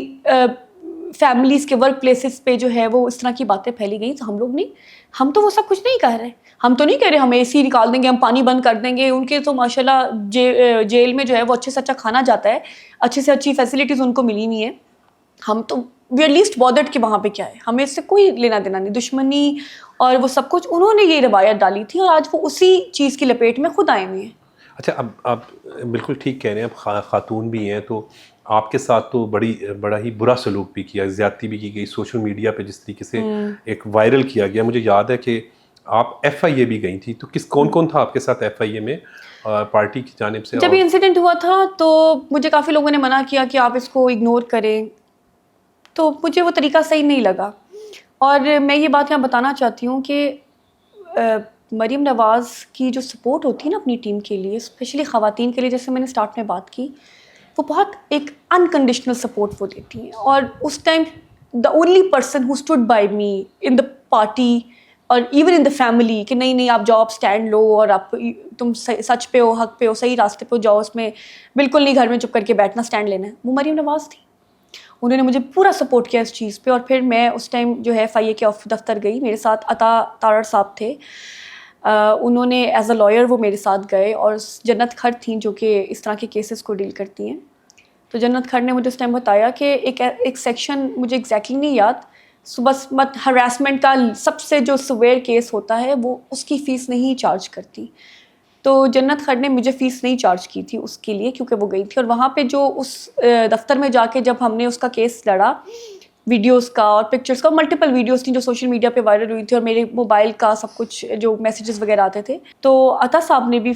فیملیز کے ورک پلیسز پہ جو ہے وہ اس طرح کی باتیں پھیلی گئیں. تو ہم لوگ نہیں، ہم تو وہ سب کچھ نہیں کہہ رہے. ہم تو نہیں کہہ رہے ہم اے سی نکال دیں گے، ہم پانی بند کر دیں گے. ان کے تو ماشاء اللہ جیل میں جو ہے وہ اچھے سے اچھا کھانا جاتا ہے، اچھی سے اچھی فیسلٹیز ان کو ملی ہوئی ہیں. ہم تو وی آر لیسٹ بادرڈ کہ وہاں پہ کیا ہے، ہمیں اس سے کوئی لینا دینا نہیں. دشمنی اور وہ سب کچھ انہوں نے یہ روایت ڈالی تھی، اور آج وہ اسی چیز کی لپیٹ میں خود آئے ہوئے ہیں. اچھا، اب آپ بالکل ٹھیک کہہ رہے ہیں، اب خاتون بھی ہیں تو آپ کے ساتھ تو بڑا ہی برا سلوک بھی کیا، زیادتی بھی کی گئی سوشل میڈیا پہ جس طریقے سے ایک وائرل کیا گیا. مجھے یاد ہے کہ آپ ایف آئی اے بھی گئی تھی، تو کون تھا آپ کے ساتھ ایف آئی اے میں پارٹی کی جانب سے؟ جب یہ انسیڈنٹ ہوا تھا تو مجھے کافی لوگوں نے منع کیا کہ آپ اس کو اگنور کریں، تو مجھے وہ طریقہ صحیح نہیں لگا. اور میں یہ بات یہاں بتانا چاہتی ہوں کہ مریم نواز کی جو سپورٹ ہوتی ہے نا اپنی ٹیم کے لیے، اسپیشلی خواتین کے لیے، جیسے میں نے اسٹارٹ میں بات کی، وہ بہت ایک انکنڈیشنل سپورٹ وہ دیتی ہیں. اور اس time the only person who stood by me in the party اور ایون ان دا فیملی کہ نہیں آپ جاؤ، آپ اسٹینڈ لو، اور آپ تم سچ پہ ہو، حق پہ ہو، صحیح راستے پہ جاؤ، اس میں بالکل نہیں گھر میں چپ کر کے بیٹھنا، اسٹینڈ لینا ہے، وہ مریم نواز تھی. انہوں نے مجھے پورا سپورٹ کیا اس چیز پہ. اور پھر میں اس ٹائم جو ہے ایف آئی اے کے دفتر گئی، میرے ساتھ عطا تارڑ صاحب تھے، انہوں نے ایز اے لائر وہ میرے ساتھ گئے، اور جنت کھر تھیں جو کہ اس طرح کے کیسز کو ڈیل کرتی ہیں. تو جنت کھر نے مجھے اس ٹائم بتایا کہ ایک سیکشن مجھے ایگزیکٹلی نہیں یاد، بس ہراسمنٹ کا سب سے جو سویئر کیس ہوتا ہے وہ اس کی فیس نہیں چارج کرتی. تو جنت کھر نے مجھے فیس نہیں چارج کی تھی اس کے لیے، کیونکہ وہ گئی تھی. اور وہاں پہ جو اس دفتر میں جا کے جب ہم نے اس کا کیس لڑا ویڈیوز کا اور پکچرز کا, ملٹیپل ویڈیوز تھیں جو سوشل میڈیا پہ وائرل ہوئی تھی, اور میرے موبائل کا سب کچھ جو میسیجز وغیرہ آتے تھے. تو عطا صاحب نے بھی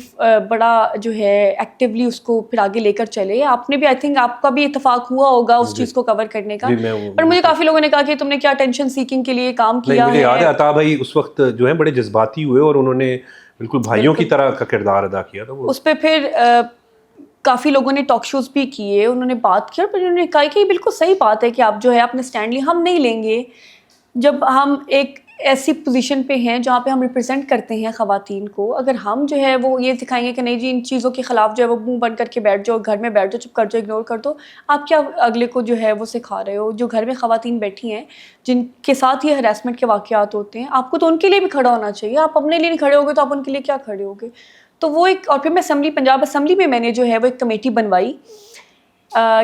بڑا جو ہے ایکٹیولی اس کو پھر آگے لے کر چلے. آپ نے بھی آئی تھنک آپ کا بھی اتفاق ہوا ہوگا اس چیز کو کور کرنے کا, اور مجھے کافی لوگوں نے کہا کہ تم نے کیا ٹینشن سیکنگ کے لیے کام کیا ہے. مجھے یاد ہے عطا بھائی اس وقت جو ہے بڑے جذباتی ہوئے اور انہوں نے بالکل بھائیوں کی طرح کا کردار ادا کیا تھا. اس پہ پھر کافی لوگوں نے ٹاک شوز بھی کیے, انہوں نے بات کی, اور پھر انہوں نے کہا کہ یہ بالکل صحیح بات ہے کہ آپ جو ہے اپنے اسٹینڈ لیں. ہم نہیں لیں گے جب ہم ایک ایسی پوزیشن پہ ہیں جہاں پہ ہم ریپرزینٹ کرتے ہیں خواتین کو. اگر ہم جو ہے وہ یہ دکھائیں گے کہ نہیں جی ان چیزوں کے خلاف جو ہے وہ منہ بند کر کے بیٹھ جاؤ, گھر میں بیٹھ جاؤ, چپ کر جاؤ, اگنور کر دو, آپ کیا اگلے کو جو ہے وہ سکھا رہے ہو. جو گھر میں خواتین بیٹھی ہیں جن کے ساتھ یہ ہراسمنٹ کے واقعات ہوتے ہیں, آپ کو تو ان کے لیے بھی کھڑا ہونا چاہیے. آپ اپنے لیے نہیں کھڑے ہوگے تو آپ ان کے لیے کیا کھڑے ہوگے. تو وہ ایک, اور پھر میں اسمبلی, پنجاب اسمبلی میں نے جو ہے وہ ایک کمیٹی بنوائی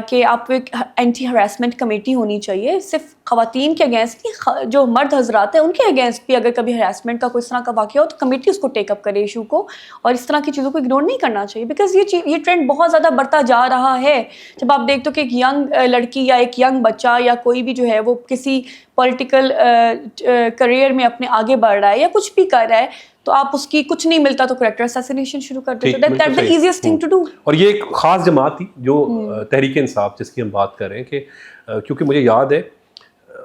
کہ آپ ایک اینٹی ہراسمنٹ کمیٹی ہونی چاہیے, صرف خواتین کے اگینسٹ نہیں, جو مرد حضرات ہیں ان کے اگینسٹ بھی اگر کبھی ہراسمنٹ کا کوئی اس طرح کا واقعہ ہو تو کمیٹی اس کو ٹیک اپ کرے ایشو کو, اور اس طرح کی چیزوں کو اگنور نہیں کرنا چاہیے. بیکاز یہ ٹرینڈ بہت زیادہ بڑھتا جا رہا ہے. جب آپ دیکھتے ہو کہ ایک ینگ لڑکی یا ایک ینگ بچہ یا کوئی بھی جو ہے وہ کسی پولیٹیکل کریئر میں اپنے آگے بڑھ رہا ہے یا کچھ بھی کر رہا ہے, تو آپ اس کی کچھ نہیں ملتا تو کریکٹر اسیسینیشن شروع کر دیتے. That's the easiest thing to do. اور یہ ایک خاص جماعت تھی جو تحریک انصاف جس کی ہم بات کر رہے ہیں, کہ کیونکہ مجھے یاد ہے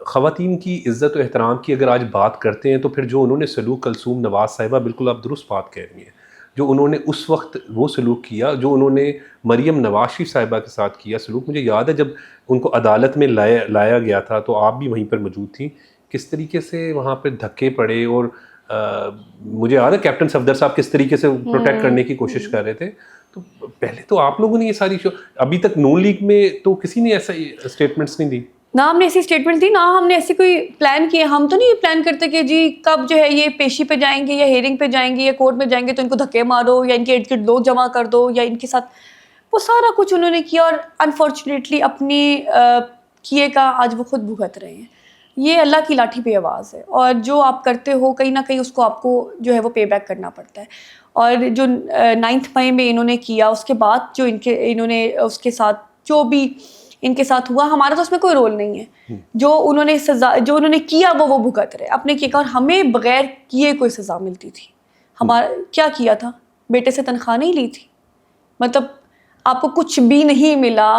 خواتین کی عزت و احترام کی اگر آج بات کرتے ہیں تو پھر جو انہوں نے سلوک کلثوم نواز صاحبہ, بالکل آپ درست بات کہہ رہی ہیں, جو انہوں نے اس وقت وہ سلوک کیا, جو انہوں نے مریم نواز شریف صاحبہ کے ساتھ کیا سلوک, مجھے یاد ہے جب ان کو عدالت میں لایا گیا تھا تو آپ بھی وہیں پر موجود تھیں, کس طریقے سے وہاں پہ دھکے پڑے, اور مجھے یاد ہے کیپٹن صفدر صاحب کس طریقے سے پروٹیکٹ کرنے کی کوشش کر رہے تھے. تو پہلے تو آپ لوگوں نے یہ ساری ابھی تک نون لیگ میں تو کسی نے ایسا اسٹیٹمنٹس نہیں دی, نہ ہم نے ایسی اسٹیٹمنٹ دی, نہ ہم نے ایسی کوئی پلان کیے. ہم تو نہیں یہ پلان کرتے کہ جی کب جو ہے یہ پیشی پہ جائیں گے یا ہیئرنگ پہ جائیں گے یا کورٹ میں جائیں گے تو ان کو دھکے مارو یا ان کے ارد گرد لوگ جمع کر دو یا ان کے ساتھ, وہ سارا کچھ انہوں نے کیا, اور انفارچونیٹلی اپنی کیے کا آج وہ خود بھگت رہے ہیں. یہ اللہ کی لاٹھی پہ آواز ہے, اور جو آپ کرتے ہو کہیں نہ کہیں اس کو آپ کو جو ہے وہ پے بیک کرنا پڑتا ہے. اور جو 9 مئی میں انہوں نے کیا, اس کے بعد جو انہوں نے اس کے ساتھ جو بھی ان کے ساتھ ہوا, ہمارا تو اس میں کوئی رول نہیں ہے. جو انہوں نے سزا جو انہوں نے کیا وہ بھگت رہے اپنے کیے کا, اور ہمیں بغیر کیے کوئی سزا ملتی تھی. ہمارا کیا کیا تھا, بیٹے سے تنخواہ نہیں لی تھی, مطلب آپ کو کچھ بھی نہیں ملا,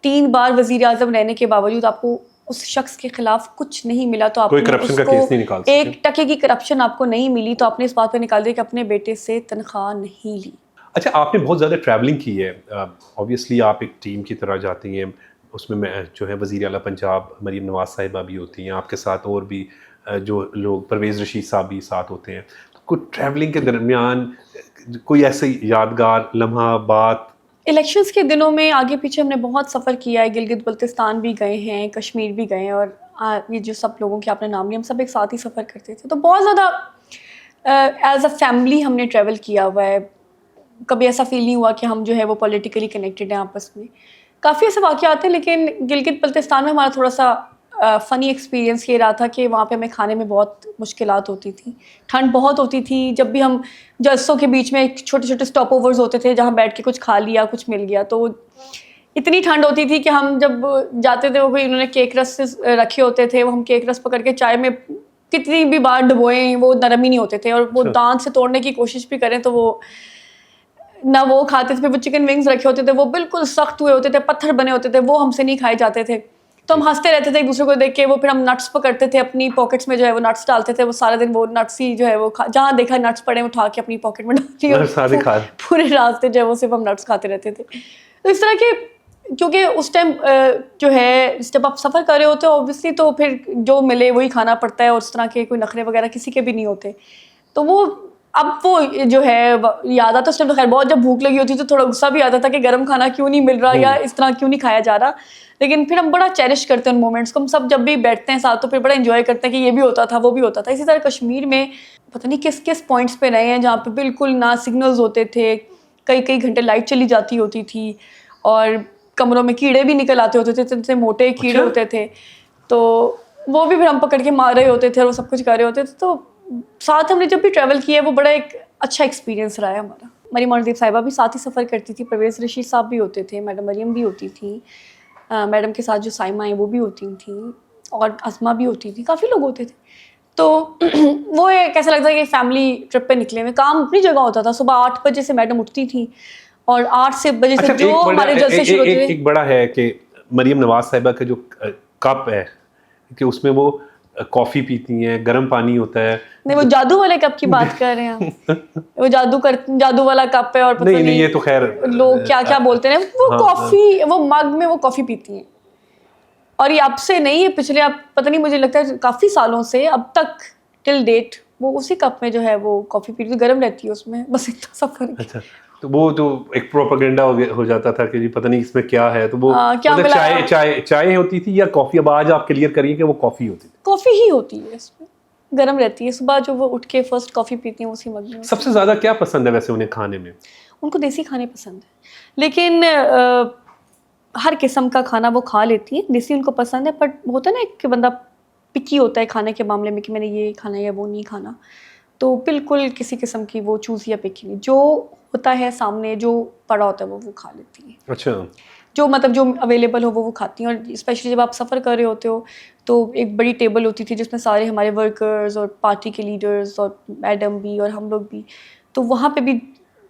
3 بار وزیر اعظم رہنے کے باوجود آپ کو اس شخص کے خلاف کچھ نہیں ملا, تو آپ نے اس کو 1% کی کرپشن آپ کو نہیں ملی, تو آپ نے اس بات پہ نکال دیا کہ اپنے بیٹے سے تنخواہ نہیں لی. اچھا, آپ نے بہت زیادہ ٹریولنگ کی ہے, اوبیسلی آپ ایک ٹیم کی طرح جاتی ہیں, اس میں جو ہے وزیر اعلیٰ پنجاب مریم نواز صاحبہ بھی ہوتی ہیں, آپ کے ساتھ اور بھی جو لوگ, پرویز رشید صاحب بھی ساتھ ہوتے ہیں. کوئی ٹریولنگ کے درمیان کوئی ایسی یادگار لمحہ بات؟ الیکشنز کے دنوں میں آگے پیچھے ہم نے بہت سفر کیا ہے, گلگت بلتستان بھی گئے ہیں, کشمیر بھی گئے ہیں, اور یہ جو سب لوگوں کے آپ نے نام لیا ہم سب ایک ساتھ ہی سفر کرتے تھے. تو بہت زیادہ ایز اے فیملی ہم نے ٹریول کیا ہوا ہے. کبھی ایسا فیل نہیں ہوا کہ ہم جو ہے وہ پولیٹیکلی کنیکٹڈ ہیں آپس میں. کافی ایسے واقعات ہیں, لیکن گلگت بلتستان میں ہمارا تھوڑا سا فنی ایکسپیرینس یہ رہا تھا کہ وہاں پہ ہمیں کھانے میں بہت مشکلات ہوتی تھیں, ٹھنڈ بہت ہوتی تھی. جب بھی ہم جلسوں کے بیچ میں چھوٹے چھوٹے اسٹاپ اوورز ہوتے تھے جہاں بیٹھ کے کچھ کھا لیا, کچھ مل گیا, تو اتنی ٹھنڈ ہوتی تھی کہ ہم جب جاتے تھے وہ بھی انہوں نے کیک رس رکھے ہوتے تھے, وہ ہم کیک رس پکڑ کے چائے میں کتنی بھی بار ڈبوئیں وہ نرم ہی نہیں ہوتے تھے, اور وہ دانت سے توڑنے کی کوشش بھی کریں تو وہ نہ وہ کھاتے تھے. وہ چکن ونگز رکھے ہوتے تھے وہ بالکل سخت ہوئے ہوتے تھے, پتھر بنے ہوتے تھے, وہ ہم سے نہیں کھائے جاتے تھے. تو ہم ہنستے رہتے تھے ایک دوسرے کو دیکھ کے. وہ پھر ہم نٹس پکڑتے تھے اپنی پاکٹس میں جو ہے وہ نٹس ڈالتے تھے, وہ سارا دن وہ نٹس ہی جو ہے وہ جہاں دیکھا نٹس پڑے اٹھا کے اپنی پاکٹ میں ڈالتی, اور پورے راستے جو ہے وہ صرف ہم نٹس کھاتے رہتے تھے. تو اس طرح کے, کیونکہ اس ٹائم جو ہے جب آپ سفر کر رہے ہوتے ہو اوبویسلی تو پھر جو ملے وہی کھانا پڑتا ہے, اور اس طرح کے کوئی نخرے وغیرہ کسی کے بھی نہیں ہوتے. تو وہ اب وہ جو ہے یاد آتا, اس ٹائم تو خیر بہت جب بھوک لگی ہوتی تو تھوڑا غصہ بھی آتا تھا کہ گرم کھانا کیوں نہیں مل رہا یا اس طرح کیوں نہیں کھایا جا رہا. لیکن پھر ہم بڑا چیریش کرتے ہیں ان مومنٹس کو. ہم سب جب بھی بیٹھتے ہیں ساتھ تو پھر بڑا انجوائے کرتے ہیں کہ یہ بھی ہوتا تھا وہ بھی ہوتا تھا. اسی طرح کشمیر میں پتہ نہیں کس کس پوائنٹس پہ رہے ہیں جہاں پہ بالکل نہ سگنلز ہوتے تھے, کئی گھنٹے لائٹ چلی جاتی ہوتی تھی, اور کمروں میں کیڑے بھی نکل آتے ہوتے تھے, اتنے موٹے کیڑے ہوتے تھے, تو وہ بھی پھر ہم پکڑ کے مار رہے ہوتے تھے اور وہ سب کچھ کر رہے ہوتے تھے. تو ساتھ ہم نے جب بھی ٹریول کیا ہے وہ بڑا ایک اچھا ایکسپیرینس رہا ہے ہمارا. مریم اورنگزیب صاحبہ بھی ساتھ ہی سفر کرتی تھی, پرویز رشید صاحب بھی ہوتے تھے, میڈم مریم بھی ہوتی تھیں, میڈم کے ساتھ جو سائمہ ہیں وہ بھی ہوتی تھیں, اور اسما بھی ہوتی تھی, کافی لوگ ہوتے تھے. تو وہ کیسا لگتا ہے کہ فیملی ٹرپ پہ نکلے ہوئے, کام اپنی جگہ ہوتا تھا. صبح 8 بجے سے میڈم اٹھتی تھی اور 8 بجے سے جو ہمارے جلسے شروع ہوتے تھے. ایک بڑا ہے کہ مریم نواز صاحبہ کا جو کپ ہے کہ اس میں وہ کافی پیتی ہیں, گرم پانی ہوتا ہے. نہیں, وہ جادو والے کپ کی بات کر رہے ہیں وہ جادو والا کپ ہے, اور پتہ نہیں یہ تو خیر لوگ کیا کیا بولتے ہیں. وہ کافی, وہ مگ میں وہ کافی پیتی ہیں, اور یہ اب سے نہیں ہے, پچھلے اب پتہ نہیں, مجھے لگتا ہے کافی سالوں سے اب تک ٹل ڈیٹ وہ اسی کپ میں جو ہے وہ کافی پیتی ہے, گرم رہتی ہے اس میں, بس اتنا سب فرق. اچھا, تو وہ تو ایک پروپیگنڈا ہو جاتا تھا کہ جی پتہ نہیں اس میں کیا ہے, تو وہ چائے ہوتی تھی یا کافی؟ اب آج آپ کلیئر کریے کہ وہ کافی ہوتی تھی. کافی ہی ہوتی ہے, اس میں گرم رہتی ہے. صبح جو وہ اٹھ کے فرسٹ کافی پیتی ہیں اسی مگ میں. سب سے زیادہ کیا پسند ہے ویسے انہیں کھانے میں؟ ان کو دیسی کھانے پسند ہے, لیکن ہر قسم کا کھانا وہ کھا لیتی ہیں. دیسی ان کو پسند ہے, بٹ ہوتا ہے نا کہ بندہ پکی ہوتا ہے کھانے کے معاملے میں کہ میں نے یہ کھانا ہے یا وہ نہیں کھانا, تو بالکل کسی قسم کی وہ چوز یا پکی نہیں, جو ہوتا ہے سامنے جو پڑا ہوتا ہے وہ کھا لیتی ہیں. اچھا, جو مطلب جو اویلیبل ہو وہ کھاتی ہیں. اور اسپیشلی جب آپ سفر کر رہے ہوتے ہو تو ایک بڑی ٹیبل ہوتی تھی جس میں سارے ہمارے ورکرز اور پارٹی کے لیڈرز اور میڈم بھی اور ہم لوگ بھی, تو وہاں پہ بھی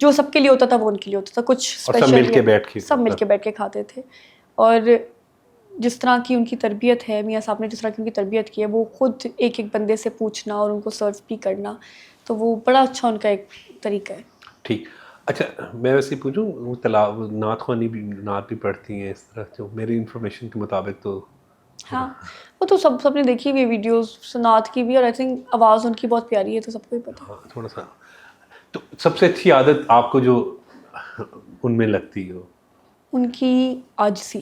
جو سب کے لیے ہوتا تھا وہ ان کے لیے ہوتا تھا. کچھ اسپیشل سب مل کے بیٹھ کے کھاتے تھے. اور جس طرح کی ان کی تربیت ہے, میاں صاحب نے جس طرح کی ان کی تربیت کی ہے, وہ خود ایک بندے سے پوچھنا اور ان کو سرو بھی کرنا, تو وہ بڑا اچھا ان کا ایک طریقہ ہے. ٹھیک. اچھا, میں ویسے ہی پوچھوں, وہ نعت خوانی بھی, نعت بھی پڑھتی ہیں اس طرح, جو میری انفارمیشن کے مطابق تو ہاں, وہ تو سب نے دیکھی ہوئی ویڈیوز نعت کی بھی, اور آئی تھنک آواز ان کی بہت پیاری ہے, تو سب کو ہی پتہ. ہاں تھوڑا سا. تو سب سے اچھی عادت آپ کو جو ان میں لگتی ہو؟ ان کی عاجزی.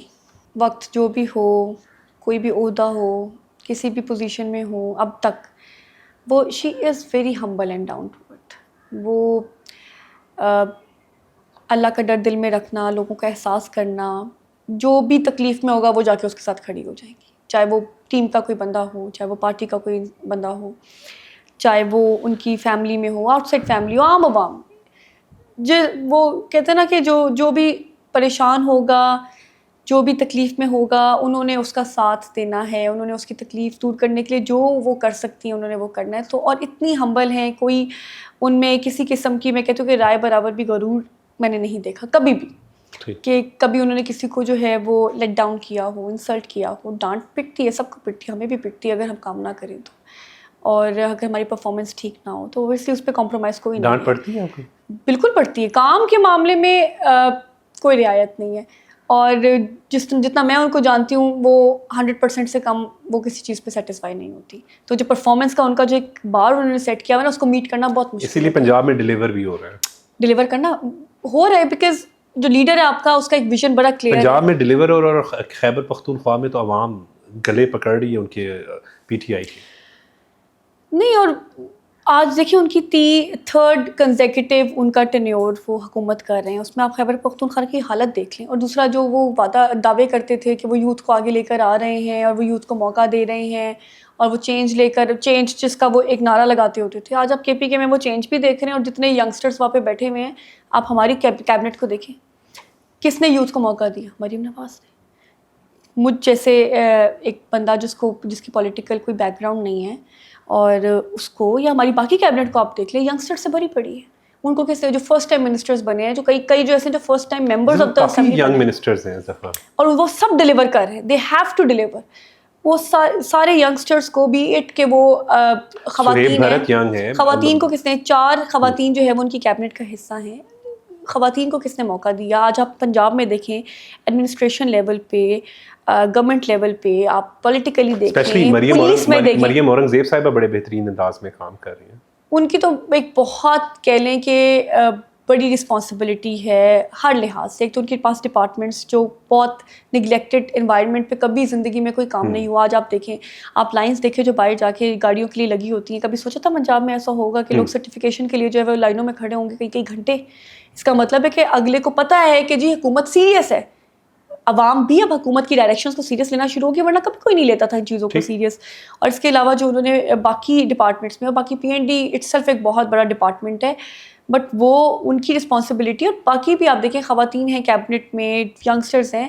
وقت جو بھی ہو, کوئی بھی عہدہ ہو, کسی بھی پوزیشن میں ہو اب تک, وہ she is very humble and down to earth. وہ اللہ کا ڈر دل میں رکھنا, لوگوں کا احساس کرنا, جو بھی تکلیف میں ہوگا وہ جا کے اس کے ساتھ کھڑی ہو جائیں گی, چاہے وہ ٹیم کا کوئی بندہ ہو, چاہے وہ پارٹی کا کوئی بندہ ہو, چاہے وہ ان کی فیملی میں ہو, آؤٹ سائڈ فیملی ہو, عام عوام. وہ کہتے ہیں نا کہ جو بھی پریشان ہوگا, جو بھی تکلیف میں ہوگا, انہوں نے اس کا ساتھ دینا ہے, انہوں نے اس کی تکلیف دور کرنے کے لیے جو وہ کر سکتی ہیں انہوں نے وہ کرنا ہے. تو اور اتنی ہمبل ہیں, کوئی ان میں کسی قسم کی, میں کہتی ہوں کہ رائے برابر بھی غرور میں نے نہیں دیکھا کبھی بھی, کہ کبھی انہوں نے کسی کو جو ہے وہ لیٹ ڈاؤن کیا ہو, انسلٹ کیا ہو. ڈانٹ پٹتی ہے, سب کو پٹتی ہے, ہمیں بھی پٹتی ہے اگر ہم کام نہ کریں تو, اور اگر ہماری پرفارمنس ٹھیک نہ ہو تو اوبویسلی اس پہ کمپرومائز کوئی نہیں. ڈانٹ پڑتی ہے آپ کو؟ بالکل پڑتی ہے. کام کے معاملے میں کوئی رعایت نہیں ہے, اور جتنا میں ان کو جانتی ہوں وہ 100% سے کم وہ کسی چیز پہ سیٹسفائی نہیں ہوتی. تو جو پرفارمنس کا ان کا جو ایک بار انہوں نے سیٹ کیا ہوا نا, اس کو میٹ کرنا بہت مشکل ہے. اسی لیے پنجاب میں ڈیلیور بھی ہو رہا ہے, ڈیلیور کرنا ہو رہا ہے, بیکاز جو لیڈر ہے آپ کا, اس کا ایک ویژن بڑا کلیئر ہے. پنجاب میں ڈیلیور ہو رہا ہے, اور خیبر پختونخوا میں تو عوام گلے پکڑ رہی ہے ان کے پی ٹی آئی کے. نہیں, اور آج دیکھیں ان کی 3rd کنزیکٹیو ان کا ٹینیور وہ حکومت کر رہے ہیں, اس میں آپ خیبر پختونخوا کی حالت دیکھ لیں. اور دوسرا جو وہ دعوے کرتے تھے کہ وہ یوتھ کو آگے لے کر آ رہے ہیں اور وہ یوتھ کو موقع دے رہے ہیں, اور وہ چینج جس کا وہ ایک نعرہ لگاتے ہوتے تھے, آج آپ کے پی کے میں وہ چینج بھی دیکھ رہے ہیں. اور جتنے ینگسٹرز وہاں پہ بیٹھے ہوئے ہیں, آپ ہماری کیبنٹ کو دیکھیں, کس نے یوتھ کو موقع دیا؟ مریم نواز نے. مجھ جیسے ایک بندہ جس کی پولیٹیکل کوئی بیک گراؤنڈ نہیں ہے, اور اس کو, یا ہماری باقی کیبنٹ کو آپ دیکھ لیں, ینگسٹر سے بھری پڑی ہے. ان کو کیسے جو فرسٹ ٹائم منسٹرز بنے ہیں, جو کئی جو ایسے جو first time members of the assembly young ministers ہیں, اور وہ سب ڈیلیور کر رہے ہیں. They have to deliver. وہ سارے ینگسٹرز کو بھی کہ وہ خواتین کو کس نے, 4 خواتین جو ہے وہ ان کی کیبنٹ کا حصہ ہیں. خواتین کو کس نے موقع دیا؟ آج آپ پنجاب میں دیکھیں, ایڈمنسٹریشن لیول پہ, گورنمنٹ لیول پہ, آپ پولیٹیکلی دیکھیں, پولیس میں دیکھیں. مریم اورنگزیب صاحبہ بڑے بہترین انداز میں کام کر رہی ہیں. ان کی تو ایک بہت کہہ لیں کہ بڑی رسپانسبلٹی ہے ہر لحاظ سے. ایک تو ان کے پاس ڈپارٹمنٹس جو بہت نگلیکٹڈ انوائرمنٹ پہ کبھی زندگی میں کوئی کام نہیں ہوا. آج آپ دیکھیں, آپ لائنس دیکھیں جو باہر جا کے گاڑیوں کے لیے لگی ہوتی ہیں. کبھی سوچا تھا پنجاب میں ایسا ہوگا کہ لوگ سرٹیفکیشن کے لیے جو ہے وہ لائنوں میں کھڑے ہوں گے کئی گھنٹے؟ اس کا مطلب ہے کہ اگلے کو پتہ ہے کہ جی حکومت سیریس ہے. عوام بھی اب حکومت کی ڈائریکشنز کو سیریس لینا شروع ہو گیا, ورنہ کبھی کوئی نہیں لیتا تھا ان چیزوں کو سیریس. اور اس کے علاوہ جو انہوں نے باقی ڈپارٹمنٹس میں, اور باقی PND اٹس سیلف ایک بہت بڑا ڈپارٹمنٹ ہے, بٹ وہ ان کی رسپانسبلٹی. اور باقی بھی آپ دیکھیں خواتین ہیں کیبنٹ میں, ینگسٹرز ہیں,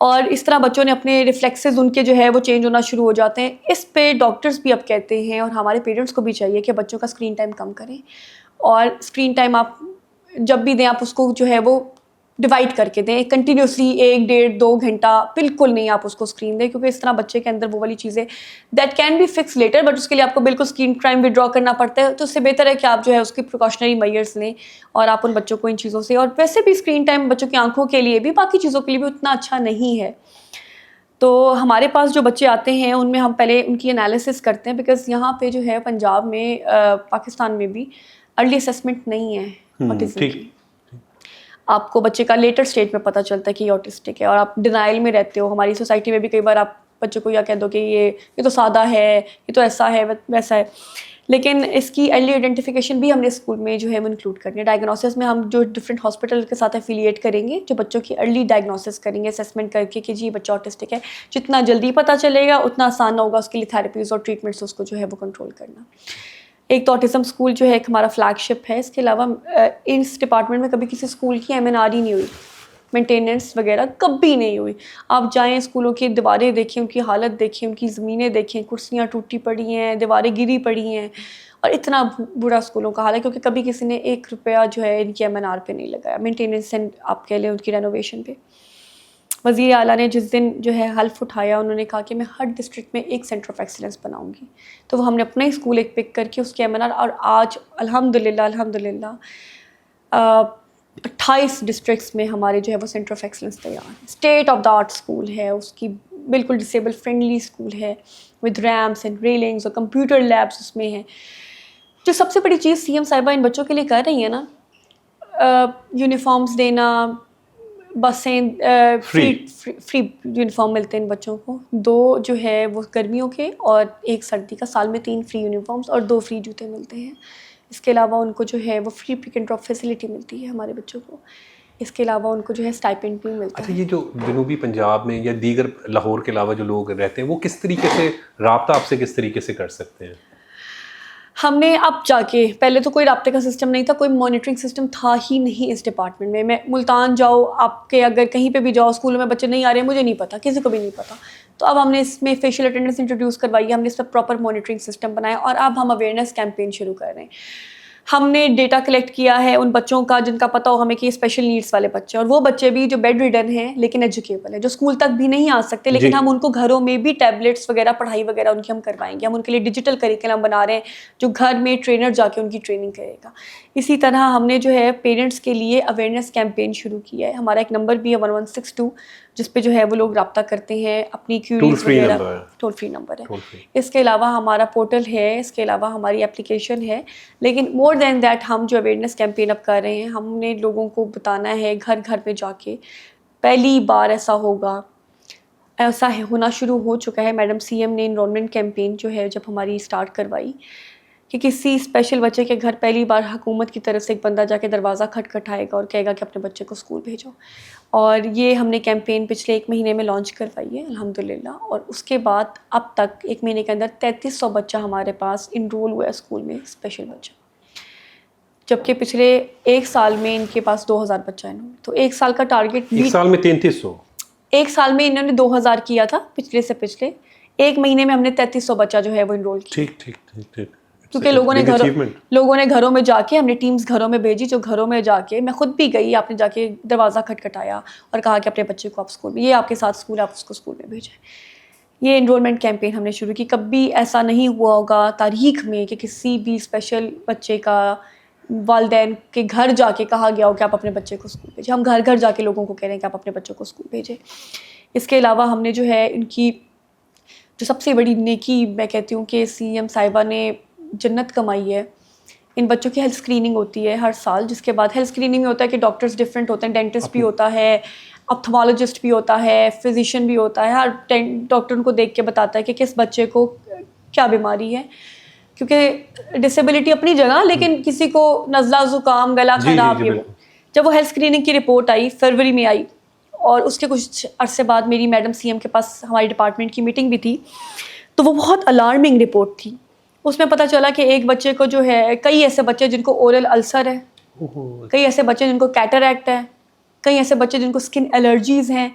اور اس طرح بچوں نے اپنے ریفلیکسز ان کے جو ہے وہ چینج ہونا شروع ہو جاتے ہیں. اس پہ ڈاکٹرز بھی اب کہتے ہیں اور ہمارے پیرنٹس کو بھی چاہیے کہ بچوں کا اسکرین ٹائم کم کریں, اور اسکرین ٹائم آپ جب بھی دیں آپ اس کو جو ہے وہ ڈیوائڈ کر کے دیں. کنٹینیوسلی 1 1.5 2 گھنٹہ بالکل نہیں آپ اس کو اسکرین دیں, کیونکہ اس طرح بچے کے اندر وہ والی چیزیں that can be fix later, but اس کے لیے آپ کو بالکل اسکرین ٹائم ودرا کرنا پڑتا ہے. تو اس سے بہتر ہے کہ آپ جو ہے اس کی پریکاشنری میئرس لیں اور آپ ان بچوں کو ان چیزوں سے, اور ویسے بھی اسکرین ٹائم بچوں کی آنکھوں کے لیے بھی باقی چیزوں کے لیے بھی اتنا اچھا نہیں ہے. تو ہمارے پاس جو بچے آتے ہیں ان میں ہم پہلے ان کی انالیسس کرتے ہیں, بیکاز یہاں پہ جو ہے پنجاب میں پاکستان میں بھی ارلی اسیسمنٹ نہیں ہے آٹزم کی. آپ کو بچے کا لیٹر اسٹیج میں پتہ چلتا ہے کہ یہ آٹسٹک ہے, اور آپ ڈینائل میں رہتے ہو. ہماری سوسائٹی میں بھی کئی بار آپ بچوں کو یا کہہ دو کہ یہ تو سادہ ہے, یہ تو ایسا ہے ویسا ہے, لیکن اس کی ارلی آئیڈینٹیفیکیشن بھی ہم نے اسکول میں جو ہے وہ انکلوڈ کرنی ہے. ڈائگنوسس میں ہم جو ڈفرینٹ ہاسپٹل کے ساتھ افیلیٹ کریں گے, جو بچوں کی ارلی ڈائگنوسس کریں گے اسیسمنٹ کر کے کہ جی بچہ آٹسٹک ہے. جتنا جلدی پتہ چلے گا اتنا آسان ہوگا اس کے لیے تھراپیز اور ٹریٹمنٹس اس کو جو ہے وہ کنٹرول کرنا. ایک تو آٹزم اسکول جو ہے ایک ہمارا فلیگ شپ ہے. اس کے علاوہ اس ڈپارٹمنٹ میں کبھی کسی اسکول کی MNR ہی نہیں ہوئی, مینٹیننس وغیرہ کبھی نہیں ہوئی. آپ جائیں اسکولوں کی دیواریں دیکھیں, ان کی حالت دیکھیں, ان کی زمینیں دیکھیں, کرسیاں ٹوٹی پڑی ہیں, دیواریں گری پڑی ہیں, اور اتنا برا اسکولوں کا حال ہے کیونکہ کبھی کسی نے 1 روپیہ جو ہے ان کی MNR پہ نہیں لگایا, مینٹیننس اینڈ آپ کہہ لیں ان کی رینوویشن پہ. وزیر اعلیٰ نے جس دن جو ہے حلف اٹھایا, انہوں نے کہا کہ میں ہر ڈسٹرکٹ میں ایک سینٹر آف ایکسیلنس بناؤں گی. تو وہ ہم نے اپنا ہی اسکول ایک پک کر کے اس کے MNR, اور آج الحمد للہ 28 ڈسٹرکٹس میں ہمارے جو ہے وہ سینٹر آف ایکسیلنس تیار ہے. State of the art school ہے, اس کی بالکل ڈسیبل فرینڈلی اسکول ہے ود ریمپس اینڈ ریلنگس, اور کمپیوٹر لیبس اس میں ہیں. جو سب سے بڑی چیز CM صاحبہ ان بچوں کے لیے کر رہی ہیں نا, یونیفارمز دینا, بسیں فری یونیفارم ملتے ہیں ان بچوں کو, 2 جو ہے وہ گرمیوں کے اور 1 سردی کا, سال میں 3 فری یونیفارمس اور 2 فری جوتے ملتے ہیں. اس کے علاوہ ان کو جو ہے وہ free pick and drop facility ملتی ہے ہمارے بچوں کو. اس کے علاوہ ان کو جو ہے اسٹائپنڈ بھی ملتا ہے. اچھا, یہ جو جنوبی پنجاب میں یا دیگر لاہور کے علاوہ جو لوگ رہتے ہیں وہ کس طریقے سے رابطہ آپ سے کس طریقے سے کر سکتے ہیں؟ ہم نے اب جا کے, پہلے تو کوئی رابطے کا سسٹم نہیں تھا, کوئی مانیٹرنگ سسٹم تھا ہی نہیں اس ڈپارٹمنٹ میں. ملتان جاؤ, آپ کے اگر کہیں پہ بھی جاؤ, اسکولوں میں بچے نہیں آ رہے ہیں, مجھے نہیں پتا, کسی کو بھی نہیں پتا. تو اب ہم نے اس میں فیشیل اٹینڈنس انٹروڈیوس کروائی ہے, ہم نے اس پر پراپر مانیٹرنگ سسٹم بنایا, اور اب ہم اویئرنیس کیمپین شروع کر رہے ہیں. ہم نے ڈیٹا کلیکٹ کیا ہے ان بچوں کا جن کا پتہ ہو ہمیں کہ یہ اسپیشل نیڈس والے بچے ہیں, اور وہ بچے بھی جو بیڈ ریڈن ہیں لیکن ایجوکیبل ہیں, جو اسکول تک بھی نہیں آ سکتے, لیکن ہم ان کو گھروں میں بھی ٹیبلیٹس وغیرہ پڑھائی وغیرہ ان کی ہم کروائیں گے. ہم ان کے لیے ڈیجیٹل کریکلم بنا رہے ہیں جو گھر میں ٹرینر جا کے ان کی ٹریننگ کرے گا. اسی طرح ہم نے جو ہے پیرنٹس کے لیے اویئرنیس کیمپین شروع کیا ہے. ہمارا ایک نمبر بھی ہے 1162, جس پہ جو ہے وہ لوگ رابطہ کرتے ہیں اپنی کیوریز وغیرہ, ٹول فری نمبر ہے. اس کے علاوہ ہمارا پورٹل ہے, اس کے علاوہ ہماری اپلیکیشن ہے. لیکن مور دین دیٹ ہم جو اویئرنیس کیمپین اب کر رہے ہیں, ہم نے لوگوں کو بتانا ہے گھر گھر میں جا کے. پہلی بار ایسا ہوگا, ایسا ہونا شروع ہو چکا ہے. میڈم CM نے انرولمنٹ کیمپین جو ہے جب ہماری اسٹارٹ کروائی کہ کسی اسپیشل بچے کے گھر پہلی بار حکومت کی طرف سے ایک بندہ جا کے دروازہ کھٹکھٹائے گا اور کہے گا کہ اپنے بچے کو اسکول بھیجو. اور یہ ہم نے کیمپین پچھلے 1 مہینے میں لانچ کروائی ہے الحمدللہ, اور اس کے بعد اب تک 1 مہینے کے اندر 3300 بچہ ہمارے پاس انرول ہوا ہے اسکول میں, اسپیشل بچہ, جبکہ پچھلے 1 سال میں ان کے پاس 2000 بچہ ہے. تو 1 سال کا ٹارگیٹ, 1 سال میں 3300, 1 سال میں انہوں نے 2000 کیا تھا پچھلے سے پچھلے 1 مہینے میں ہم نے 3300 بچہ جو ہے وہ انرول کیا. ٹھیک. کیونکہ لوگوں نے گھروں میں جا کے, ہم نے ٹیمز گھروں میں بھیجی, جو گھروں میں جا کے, میں خود بھی گئی, آپ نے جا کے دروازہ کھٹکھٹایا اور کہا کہ اپنے بچے کو آپ اسکول میں, یہ آپ کے ساتھ اسکول, آپ اس کو اسکول میں بھیجیں. یہ انرولمنٹ کیمپین ہم نے شروع کی. کبھی ایسا نہیں ہوا ہوگا تاریخ میں کہ کسی بھی اسپیشل بچے کا والدین کے گھر جا کے کہا گیا ہو کہ آپ اپنے بچے کو اسکول بھیجیں. ہم گھر گھر جا کے لوگوں کو کہہ رہے ہیں کہ آپ اپنے بچوں کو اسکول بھیجیں. اس کے علاوہ ہم نے جو ہے ان کی جو سب سے بڑی نیکی میں کہتی ہوں کہ CM صاحبہ نے جنت کمائی ہے, ان بچوں کی ہیلتھ اسکریننگ ہوتی ہے ہر سال, جس کے بعد ہیلتھ اسکریننگ میں ہوتا ہے کہ ڈاکٹرز ڈفرینٹ ہوتے ہیں, ڈینٹسٹ بھی ہوتا ہے, آپتھمالوجسٹ بھی ہوتا ہے, فزیشین بھی ہوتا ہے. ہر ڈاکٹر ان کو دیکھ کے بتاتا ہے کہ کس بچے کو کیا بیماری ہے, کیونکہ ڈسیبلٹی اپنی جگہ, لیکن کسی کو نزلہ, زکام, گلا خراب, یہ وہ. جب وہ ہیلتھ اسکریننگ کی رپورٹ آئی فروری میں آئی, اور اس کے کچھ عرصے بعد میری میڈم CM کے پاس ہماری ڈپارٹمنٹ کی میٹنگ بھی تھی, تو وہ بہت الارمنگ رپورٹ تھی. اس میں پتہ چلا کہ ایک بچے کو جو ہے, کئی ایسے بچے جن کو اورل السر ہے, کئی ایسے بچے جن کو کیٹریکٹ ہے, کئی ایسے بچے جن کو اسکن الرجیز ہیں,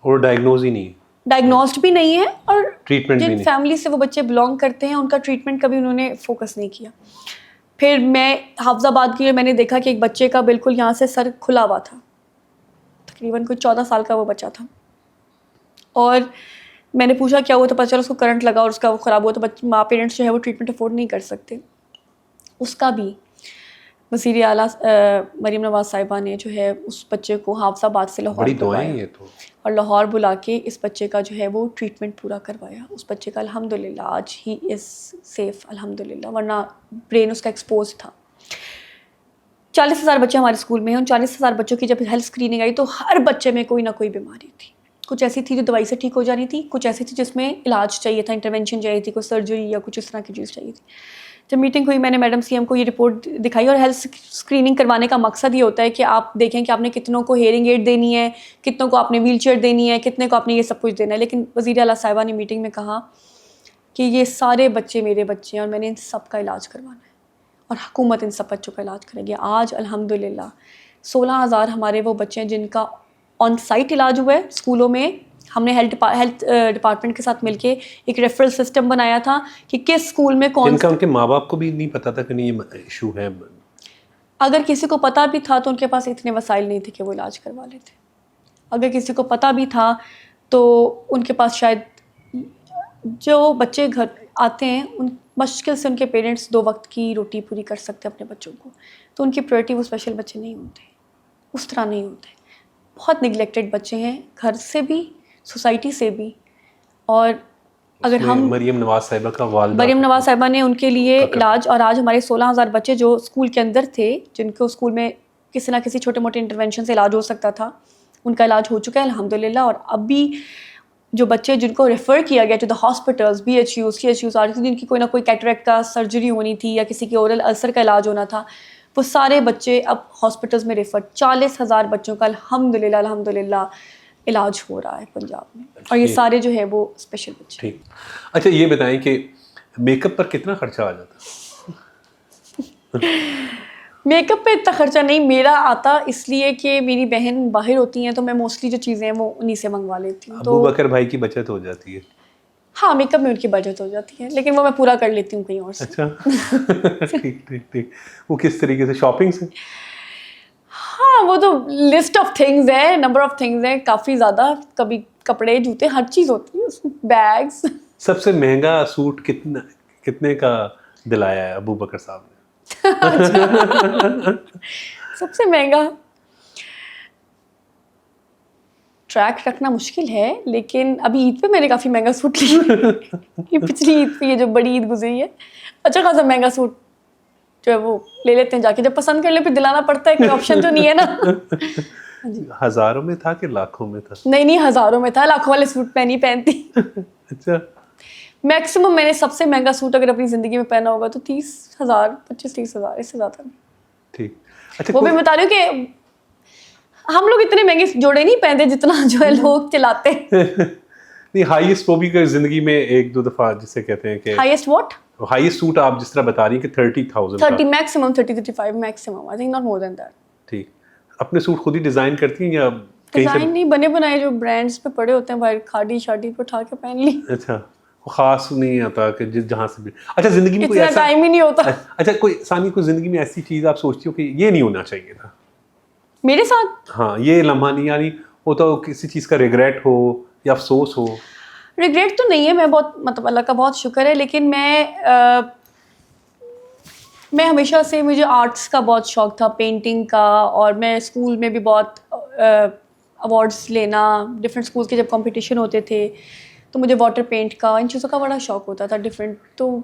اور ڈائگنوز ہی نہیں, ڈائگنوزڈ بھی نہیں ہے, اور ٹریٹمنٹ بھی جن نہیں. فیملی سے وہ بچے بلانگ کرتے ہیں ان کا ٹریٹمنٹ کبھی انہوں نے فوکس نہیں کیا. پھر میں حافظ آباد کی میں نے دیکھا کہ ایک بچے کا بالکل یہاں سے سر کھلا ہوا تھا, تقریباً کوئی 14 سال کا وہ بچہ تھا, اور میں نے پوچھا کیا ہوا تو پتہ چلا اس کو کرنٹ لگا اور اس کا وہ خراب ہوا, تو ماں پیرنٹس جو ہے وہ ٹریٹمنٹ افورڈ نہیں کر سکتے. اس کا بھی وزیر اعلیٰ مریم نواز صاحبہ نے جو ہے اس بچے کو حافظ آباد سے لاہور بلوایا اور لاہور بلا کے اس بچے کا جو ہے وہ ٹریٹمنٹ پورا کروایا. اس بچے کا الحمدللہ آج ہی از سیف الحمدللہ, ورنہ برین اس کا ایکسپوز تھا. 40,000 بچے ہمارے اسکول میں ہیں. ان 40,000 بچوں کی جب ہیلتھ اسکریننگ آئی تو ہر بچے میں کوئی نہ کوئی بیماری تھی. کچھ ایسی تھی جو دوائی سے ٹھیک ہو جانی تھی, کچھ ایسی تھی جس میں علاج چاہیے تھا, انٹرونشن چاہیے تھی, کوئی سرجری یا کچھ اس طرح کی چیز چاہیے تھی. جب میٹنگ ہوئی میں نے میڈم سی ایم کو یہ رپورٹ دکھائی, اور ہیلتھ اسکریننگ کروانے کا مقصد یہ ہوتا ہے کہ آپ دیکھیں کہ آپ نے کتنوں کو ہیئرنگ ایڈ دینی ہے, کتنوں کو آپ نے ویل چیئر دینی ہے, کتنے کو آپ نے یہ سب کچھ دینا ہے. لیکن وزیر اعلیٰ صاحبہ نے میٹنگ میں کہا کہ یہ سارے بچے میرے بچے ہیں اور میں نے ان سب کا علاج کروانا ہے, اور حکومت ان سب بچوں کا علاج کرے گی. آج الحمدللہ 16,000 ہمارے وہ بچے ہیں جن کا آن سائٹ علاج ہوا ہے اسکولوں میں. ہم نے ہیلتھ ڈپارٹمنٹ کے ساتھ مل کے ایک ریفرل سسٹم بنایا تھا کہ کس اسکول میں کون, جن کا ان کے ماں باپ کو بھی نہیں پتا تھا کہ نہیں یہ ایشو ہے. اگر کسی کو پتہ بھی تھا تو ان کے پاس اتنے وسائل نہیں تھے کہ وہ علاج کروا لیتے. اگر کسی کو پتہ بھی تھا تو ان کے پاس شاید جو بچے گھر آتے ہیں ان مشکل سے ان کے پیرنٹس 2 وقت کی روٹی پوری کر سکتے اپنے بچوں کو, تو ان کی پریورٹی وہ اسپیشل بچے نہیں ہوتے, اس طرح نہیں ہوتے. بہت نگلیکٹڈ بچے ہیں گھر سے بھی, سوسائٹی سے بھی. اور اگر ہم مریم نواز صاحبہ کا والدہ, مریم نواز صاحبہ نے ان کے لیے علاج, اور آج ہمارے 16,000 بچے جو اسکول کے اندر تھے جن کو اسکول میں کسی نہ کسی چھوٹے موٹے انٹرونشن سے علاج ہو سکتا تھا, ان کا علاج ہو چکا ہے الحمدللہ. اور اب بھی جو بچے جن کو ریفر کیا گیا to the hospitals, BHUs, CHUs, جن کی کوئی نہ کوئی کیٹریکٹ کا سرجری ہونی تھی یا کسی کے اورل السر کا علاج ہونا تھا, وہ سارے بچے اب ہاسپٹلز میں ریفر. 40,000 بچوں کا الحمدللہ علاج ہو رہا ہے پنجاب میں, اور یہ سارے جو ہے وہ اسپیشل بچے. ٹھیک. اچھا یہ بتائیں کہ میک اپ پر کتنا خرچہ آ جاتا؟ میک اپ پہ اتنا خرچہ نہیں میرا آتا, اس لیے کہ میری بہن باہر ہوتی ہیں تو میں موسٹلی جو چیزیں ہیں وہ انہیں سے منگوا لیتی ہوں. ابو بکر بھائی کی بچت ہو جاتی ہے. ہاں میک اپ میں ان کی بجٹ ہو جاتی ہے, لیکن وہ میں پورا کر لیتی ہوں کہیں اور سے. اچھا ٹھیک ٹھیک ٹھیک. وہ کس طریقے سے, شاپنگ سے؟ ہاں وہ تو لسٹ آف تھنگز ہے, نمبر آف تھنگز ہیں کافی زیادہ. کبھی کپڑے, جوتے, ہر چیز ہوتی ہے, بیگس. سب سے مہنگا سوٹ کتنے کا دلایا ہے ابو بکر صاحب نے؟ سب سے مہنگا ٹریک رکھنا مشکل ہے, لیکن ابھی عید پہ میں نے کافی مہنگا سوٹ لیا. یہ پچھلی عید پہ, یہ جو بڑی عید گزری ہے, اچھا خاصا مہنگا سوٹ جو ہے وہ لے لیتے ہیں جا کے. جب پسند کر لیں پھر دلانا پڑتا ہے, کوئی آپشن تو نہیں ہے نا. ہزاروں میں تھا کہ لاکھوں میں تھا؟ نہیں ہزاروں میں تھا, لاکھوں والے سوٹ میں نہیں پہنتی. اچھا. میکسیمم میں نے سب سے مہنگا سوٹ اگر اپنی زندگی میں پہنا ہوگا تو 30,000, 25-30,000, اس سے زیادہ نہیں. ٹھیک. اچھا وہ بھی بتا رہی ہوں کہ ہم لوگ اتنے مہنگے جوڑے نہیں پہنتے جتنا جو ہے لوگ چلاتے ہیں. نہیں, ہائیسٹ وہ بھی زندگی میں 1-2 دفعہ جسے کہتے ہیں کہ ہائیسٹ واٹ, ہائیسٹ سوٹ آپ جس طرح بتا رہی ہیں کہ 30,000 30 maximum, 30-35 maximum, I think not more than that. ٹھیک. اپنے سوٹ خود ہی ڈیزائن کرتی ہیں یا کہیں سے؟ ڈیزائن نہیں, بنے بنائے جو برانڈس پہ پڑے ہوتے ہیں باہر, کھاڑی شاڑی پہ اٹھا کے پہن لی. اچھا, خاص نہیں آتا کہ جہاں سے بھی. اچھا زندگی میں کوئی اتنا ایسا ٹائم ہی نہیں ہوتا. اچھا کوئی ثانی کوئی زندگی میں ایسی چیز آپ سوچتی ہو کہ یہ نہیں ہونا چاہیے تھا میرے ساتھ؟ ہاں یہ لمحہ نہیں, یعنی وہ تو کسی چیز کا ریگریٹ ہو یا افسوس ہو. ریگریٹ تو نہیں ہے, میں بہت مطلب اللہ کا بہت شکر ہے, لیکن میں ہمیشہ سے, مجھے آرٹس کا بہت شوق تھا, پینٹنگ کا, اور میں اسکول میں بھی بہت ایوارڈس لینا, ڈفرینٹ اسکولس کے جب کمپٹیشن ہوتے تھے تو مجھے واٹر پینٹ کا, ان چیزوں کا بڑا شوق ہوتا تھا ڈفرینٹ. تو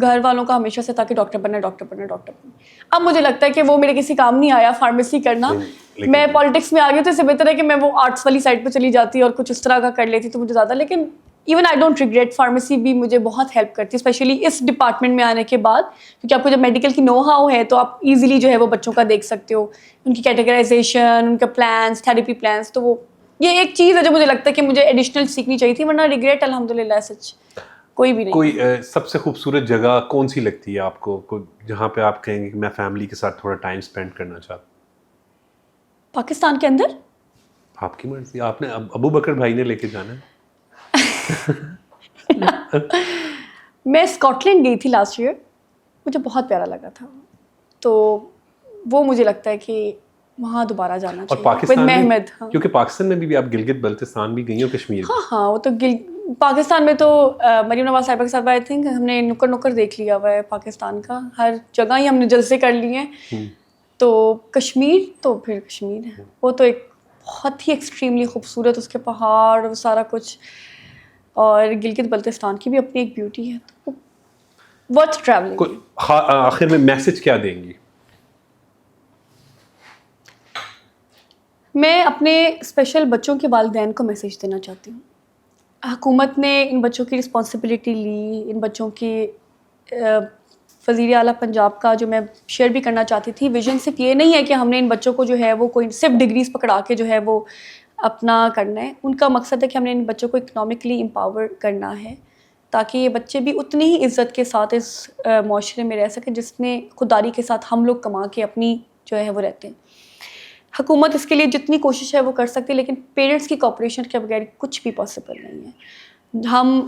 گھر والوں کا ہمیشہ سے تھا کہ ڈاکٹر بننا. اب مجھے لگتا ہے کہ وہ میرے کسی کام نہیں آیا فارمیسی کرنا. میں پالیٹکس میں آ گئی تو اس سے بہتر ہے کہ میں وہ آرٹس والی سائڈ پہ چلی جاتی اور کچھ اس طرح کا کر لیتی تو مجھے زیادہ. لیکن even I don't regret, pharmacy بھی مجھے بہت ہیلپ کرتی ہے اسپیشلی اس ڈپارٹمنٹ میں آنے کے بعد, کیونکہ آپ کو جب میڈیکل کی نو ہاؤ ہے تو آپ ایزیلی جو ہے وہ بچوں کا دیکھ سکتے ہو, ان کی کیٹیگرائزیشن, ان کے پلانس, تھیراپی پلانس. تو وہ یہ ایک چیز ہے جو مجھے لگتا ہے کہ مجھے ایڈیشنل سیکھنی چاہیے تھی, ورنہ ریگریٹ الحمدللہ سچ کوئی بھی نہیں. کوئی سب سے خوبصورت جگہ کون سی لگتی ہے آپ کو, جہاں پہ آپ کہیں گے کہ میں فیملی کے ساتھ تھوڑا ٹائم اسپینڈ کرنا چاہتا ہوں؟ پاکستان کے اندر آپ کی مرضی, آپ نے ابو بکر بھائی نے لے کے جانا ہے. میں اسکاٹ لینڈ گئی تھی لاسٹ ایئر, مجھے بہت پیارا لگا تھا, تو وہ مجھے لگتا ہے کہ وہاں دوبارہ جانا چاہیے. اور پاکستان میں, محمد, کیونکہ پاکستان میں بھی آپ گلگت بلتستان بھی گئی ہو, کشمیر بھی. ہاں وہ تو پاکستان میں تو مریم نواز صاحبہ کے ساتھ آئی تھنک ہم نے نکر دیکھ لیا ہوا ہے پاکستان کا, ہر جگہ ہی ہم نے جلسے کر لیے ہیں. تو کشمیر تو پھر کشمیر ہے, وہ تو ایک بہت ہی ایکسٹریملی خوبصورت, اس کے پہاڑ وہ سارا کچھ, اور گلگت بلتستان کی بھی اپنی ایک بیوٹی ہے, تو ورتھ ٹریولنگ. آخر میں میسج کیا دیں گی؟ میں اپنے اسپیشل بچوں کے والدین کو میسیج دینا چاہتی ہوں. حکومت نے ان بچوں کی رسپانسبلٹی لی, ان بچوں کی وزیر اعلیٰ پنجاب کا جو میں شیئر بھی کرنا چاہتی تھی ویژن, صرف یہ نہیں ہے کہ ہم نے ان بچوں کو جو ہے وہ کوئی صرف ڈگریز پکڑا کے جو ہے وہ اپنا کرنا ہے. ان کا مقصد ہے کہ ہم نے ان بچوں کو اکنامکلی امپاور کرنا ہے, تاکہ یہ بچے بھی اتنی ہی عزت کے ساتھ اس معاشرے میں رہ سکیں جس میں خودداری کے ساتھ ہم لوگ کما کے اپنی جو ہے وہ رہتے ہیں. حکومت اس کے لیے جتنی کوشش ہے وہ کر سکتی ہے, لیکن پیرنٹس کی کوآپریشن کے بغیر کچھ بھی پاسبل نہیں ہے. ہم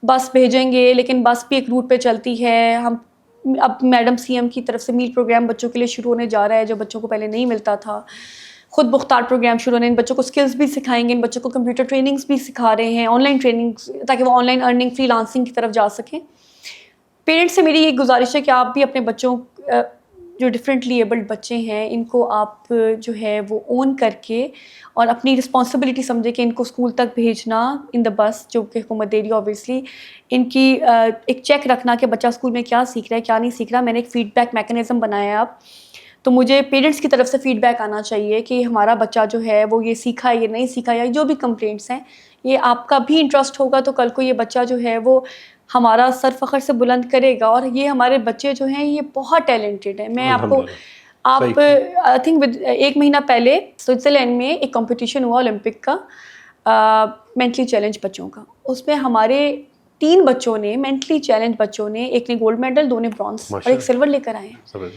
بس بھیجیں گے, لیکن بس بھی ایک روٹ پہ چلتی ہے. ہم اب میڈم سی ایم کی طرف سے میل پروگرام بچوں کے لیے شروع ہونے جا رہا ہے, جو بچوں کو پہلے نہیں ملتا تھا. خود مختار پروگرام شروع ہونے, ان بچوں کو اسکلز بھی سکھائیں گے, ان بچوں کو کمپیوٹر ٹریننگس بھی سکھا رہے ہیں, آن لائن ٹریننگس, تاکہ وہ on line earning free lancing کی طرف جا سکیں. پیرنٹس سے میری یہ گزارش ہے کہ آپ بھی اپنے بچوں جو ڈفرینٹلی ایبلڈ بچے ہیں ان کو آپ جو ہے وہ اون کر کے اور اپنی رسپانسبلٹی سمجھے کہ ان کو اسکول تک بھیجنا ان دا بس, جو کہ حکومت دے رہی ہے اوبیسلی, ان کی ایک چیک رکھنا کہ بچہ اسکول میں کیا سیکھ رہا ہے کیا نہیں سیکھ رہا. میں نے ایک فیڈ بیک میکینزم بنایا ہے اب, تو مجھے پیرنٹس کی طرف سے فیڈ بیک آنا چاہیے کہ ہمارا بچہ جو ہے وہ یہ سیکھا, یہ نہیں سیکھا, یا جو بھی کمپلینٹس ہیں, یہ آپ کا بھی انٹرسٹ ہوگا تو کل کو یہ بچہ جو ہے وہ ہمارا سر فخر سے بلند کرے گا. اور یہ ہمارے بچے جو ہیں یہ بہت ٹیلنٹڈ ہیں. میں آپ کو آئی تھنک ایک مہینہ پہلے سوئٹزرلینڈ میں ایک کمپٹیشن ہوا اولمپک کا, مینٹلی چیلنج بچوں کا. اس میں ہمارے 3 بچوں نے, مینٹلی چیلنج بچوں نے, ایک نے گولڈ میڈل, 2 نے برانز اور ایک سلور لے کر آئے ہیں.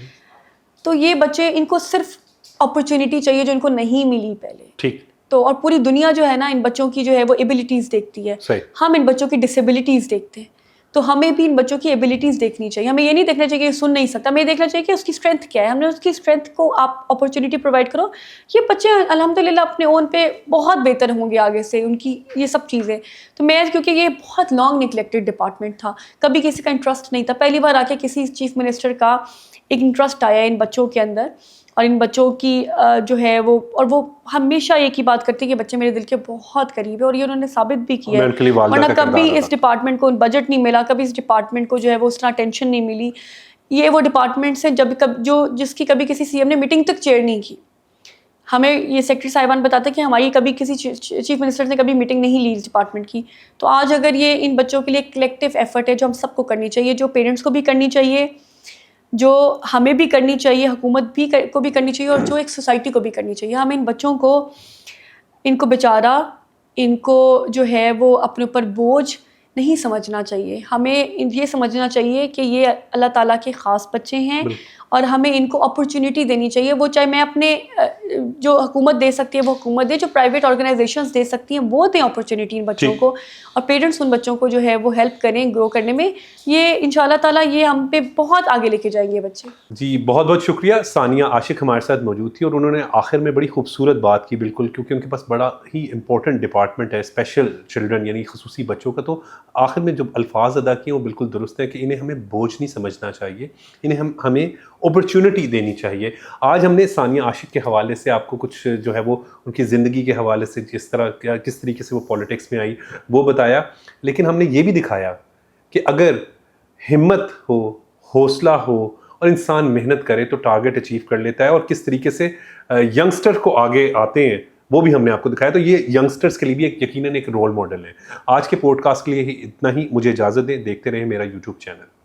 تو یہ بچے, ان کو صرف اپرچونیٹی چاہیے جو ان کو نہیں ملی پہلے. ٹھیک. تو اور پوری دنیا جو ہے نا ان بچوں کی جو ہے وہ ایبلٹیز دیکھتی ہے, ہم ان بچوں کی ڈسیبلٹیز دیکھتے ہیں. تو ہمیں بھی ان بچوں کی ایبلٹیز دیکھنی چاہیے. ہمیں یہ نہیں دیکھنا چاہیے کہ سن نہیں سکتا, ہمیں یہ دیکھنا چاہیے کہ اس کی اسٹرینتھ کیا ہے. ہم نے اس کی اسٹرینتھ کو آپ اپرچونیٹی پرووائڈ کرو. یہ بچے الحمدللہ اپنے اون پہ بہت بہتر ہوں گے آگے سے, ان کی یہ سب چیزیں. تو میں کیونکہ یہ بہت لانگ نگلیکٹڈ ڈپارٹمنٹ تھا, کبھی کسی کا انٹرسٹ نہیں تھا, پہلی بار آ کے کسی چیف منسٹر کا ایک انٹرسٹ آیا ان بچوں کے اندر, اور ان بچوں کی جو ہے وہ, اور وہ ہمیشہ ایک ہی بات کرتی ہے کہ بچے میرے دل کے بہت قریب ہے, اور یہ انہوں نے ثابت بھی کیا ہے. ورنہ کبھی اس ڈپارٹمنٹ کو بجٹ نہیں ملا, کبھی اس ڈپارٹمنٹ کو جو ہے وہ اس طرح ٹینشن نہیں ملی. یہ وہ ڈپارٹمنٹس ہیں جس کی کبھی کسی سی ایم نے میٹنگ تک چیئر نہیں کی. ہمیں یہ سیکرٹری صاحبان بتاتے ہیں کہ ہماری کبھی کسی چیف منسٹر نے کبھی میٹنگ نہیں لی اس ڈپارٹمنٹ کی. تو آج اگر یہ ان بچوں کے لیے کلیکٹیو ایفرٹ ہے جو ہم سب کو کرنی چاہیے, جو پیرنٹس کو بھی کرنی چاہیے, جو ہمیں بھی کرنی چاہیے, حکومت بھی کو بھی کرنی چاہیے, اور جو ایک سوسائٹی کو بھی کرنی چاہیے. ہمیں ان بچوں کو, ان کو بیچارہ, ان کو جو ہے وہ اپنے اوپر بوجھ نہیں سمجھنا چاہیے. ہمیں یہ سمجھنا چاہیے کہ یہ اللہ تعالیٰ کے خاص بچے ہیں, اور ہمیں ان کو اپرچونیٹی دینی چاہیے. وہ چاہے میں اپنے جو حکومت دے سکتی ہے وہ حکومت دے, جو پرائیویٹ آرگنائزیشنز دے سکتی ہیں وہ دیں اپرچونیٹی ان بچوں کو, اور پیرنٹس ان بچوں کو جو ہے وہ ہیلپ کریں گرو کرنے میں. یہ انشاءاللہ تعالیٰ یہ ہم پہ بہت آگے لے کے جائیں گے بچے. جی بہت بہت شکریہ. ثانیہ عاشق ہمارے ساتھ موجود تھی, اور انہوں نے آخر میں بڑی خوبصورت بات کی, بالکل, کیونکہ ان کے پاس بڑا ہی امپورٹنٹ ڈپارٹمنٹ ہے اسپیشل چلڈرن یعنی خصوصی بچوں کا. تو آخر میں جو الفاظ ادا کیے وہ بالکل درست ہے کہ انہیں ہمیں بوجھ نہیں سمجھنا چاہیے, انہیں ہمیں اپرچونٹی دینی چاہیے. آج ہم نے ثانیہ عاشق کے حوالے سے آپ کو کچھ جو ہے وہ ان کی زندگی کے حوالے سے کس طریقے سے وہ پالیٹکس میں آئی وہ بتایا, لیکن ہم نے یہ بھی دکھایا کہ اگر ہمت ہو, حوصلہ ہو, اور انسان محنت کرے تو ٹارگٹ اچیو کر لیتا ہے. اور کس طریقے سے ینگسٹر کو آگے آتے ہیں وہ بھی ہم نے آپ کو دکھایا. تو یہ ینگسٹرز کے لیے بھی یقیناً ایک رول ماڈل ہے. آج کے پوڈ کاسٹ کے لیے اتنا ہی. مجھے اجازت دیں, دیکھتے رہیں میرا یوٹیوب چینل.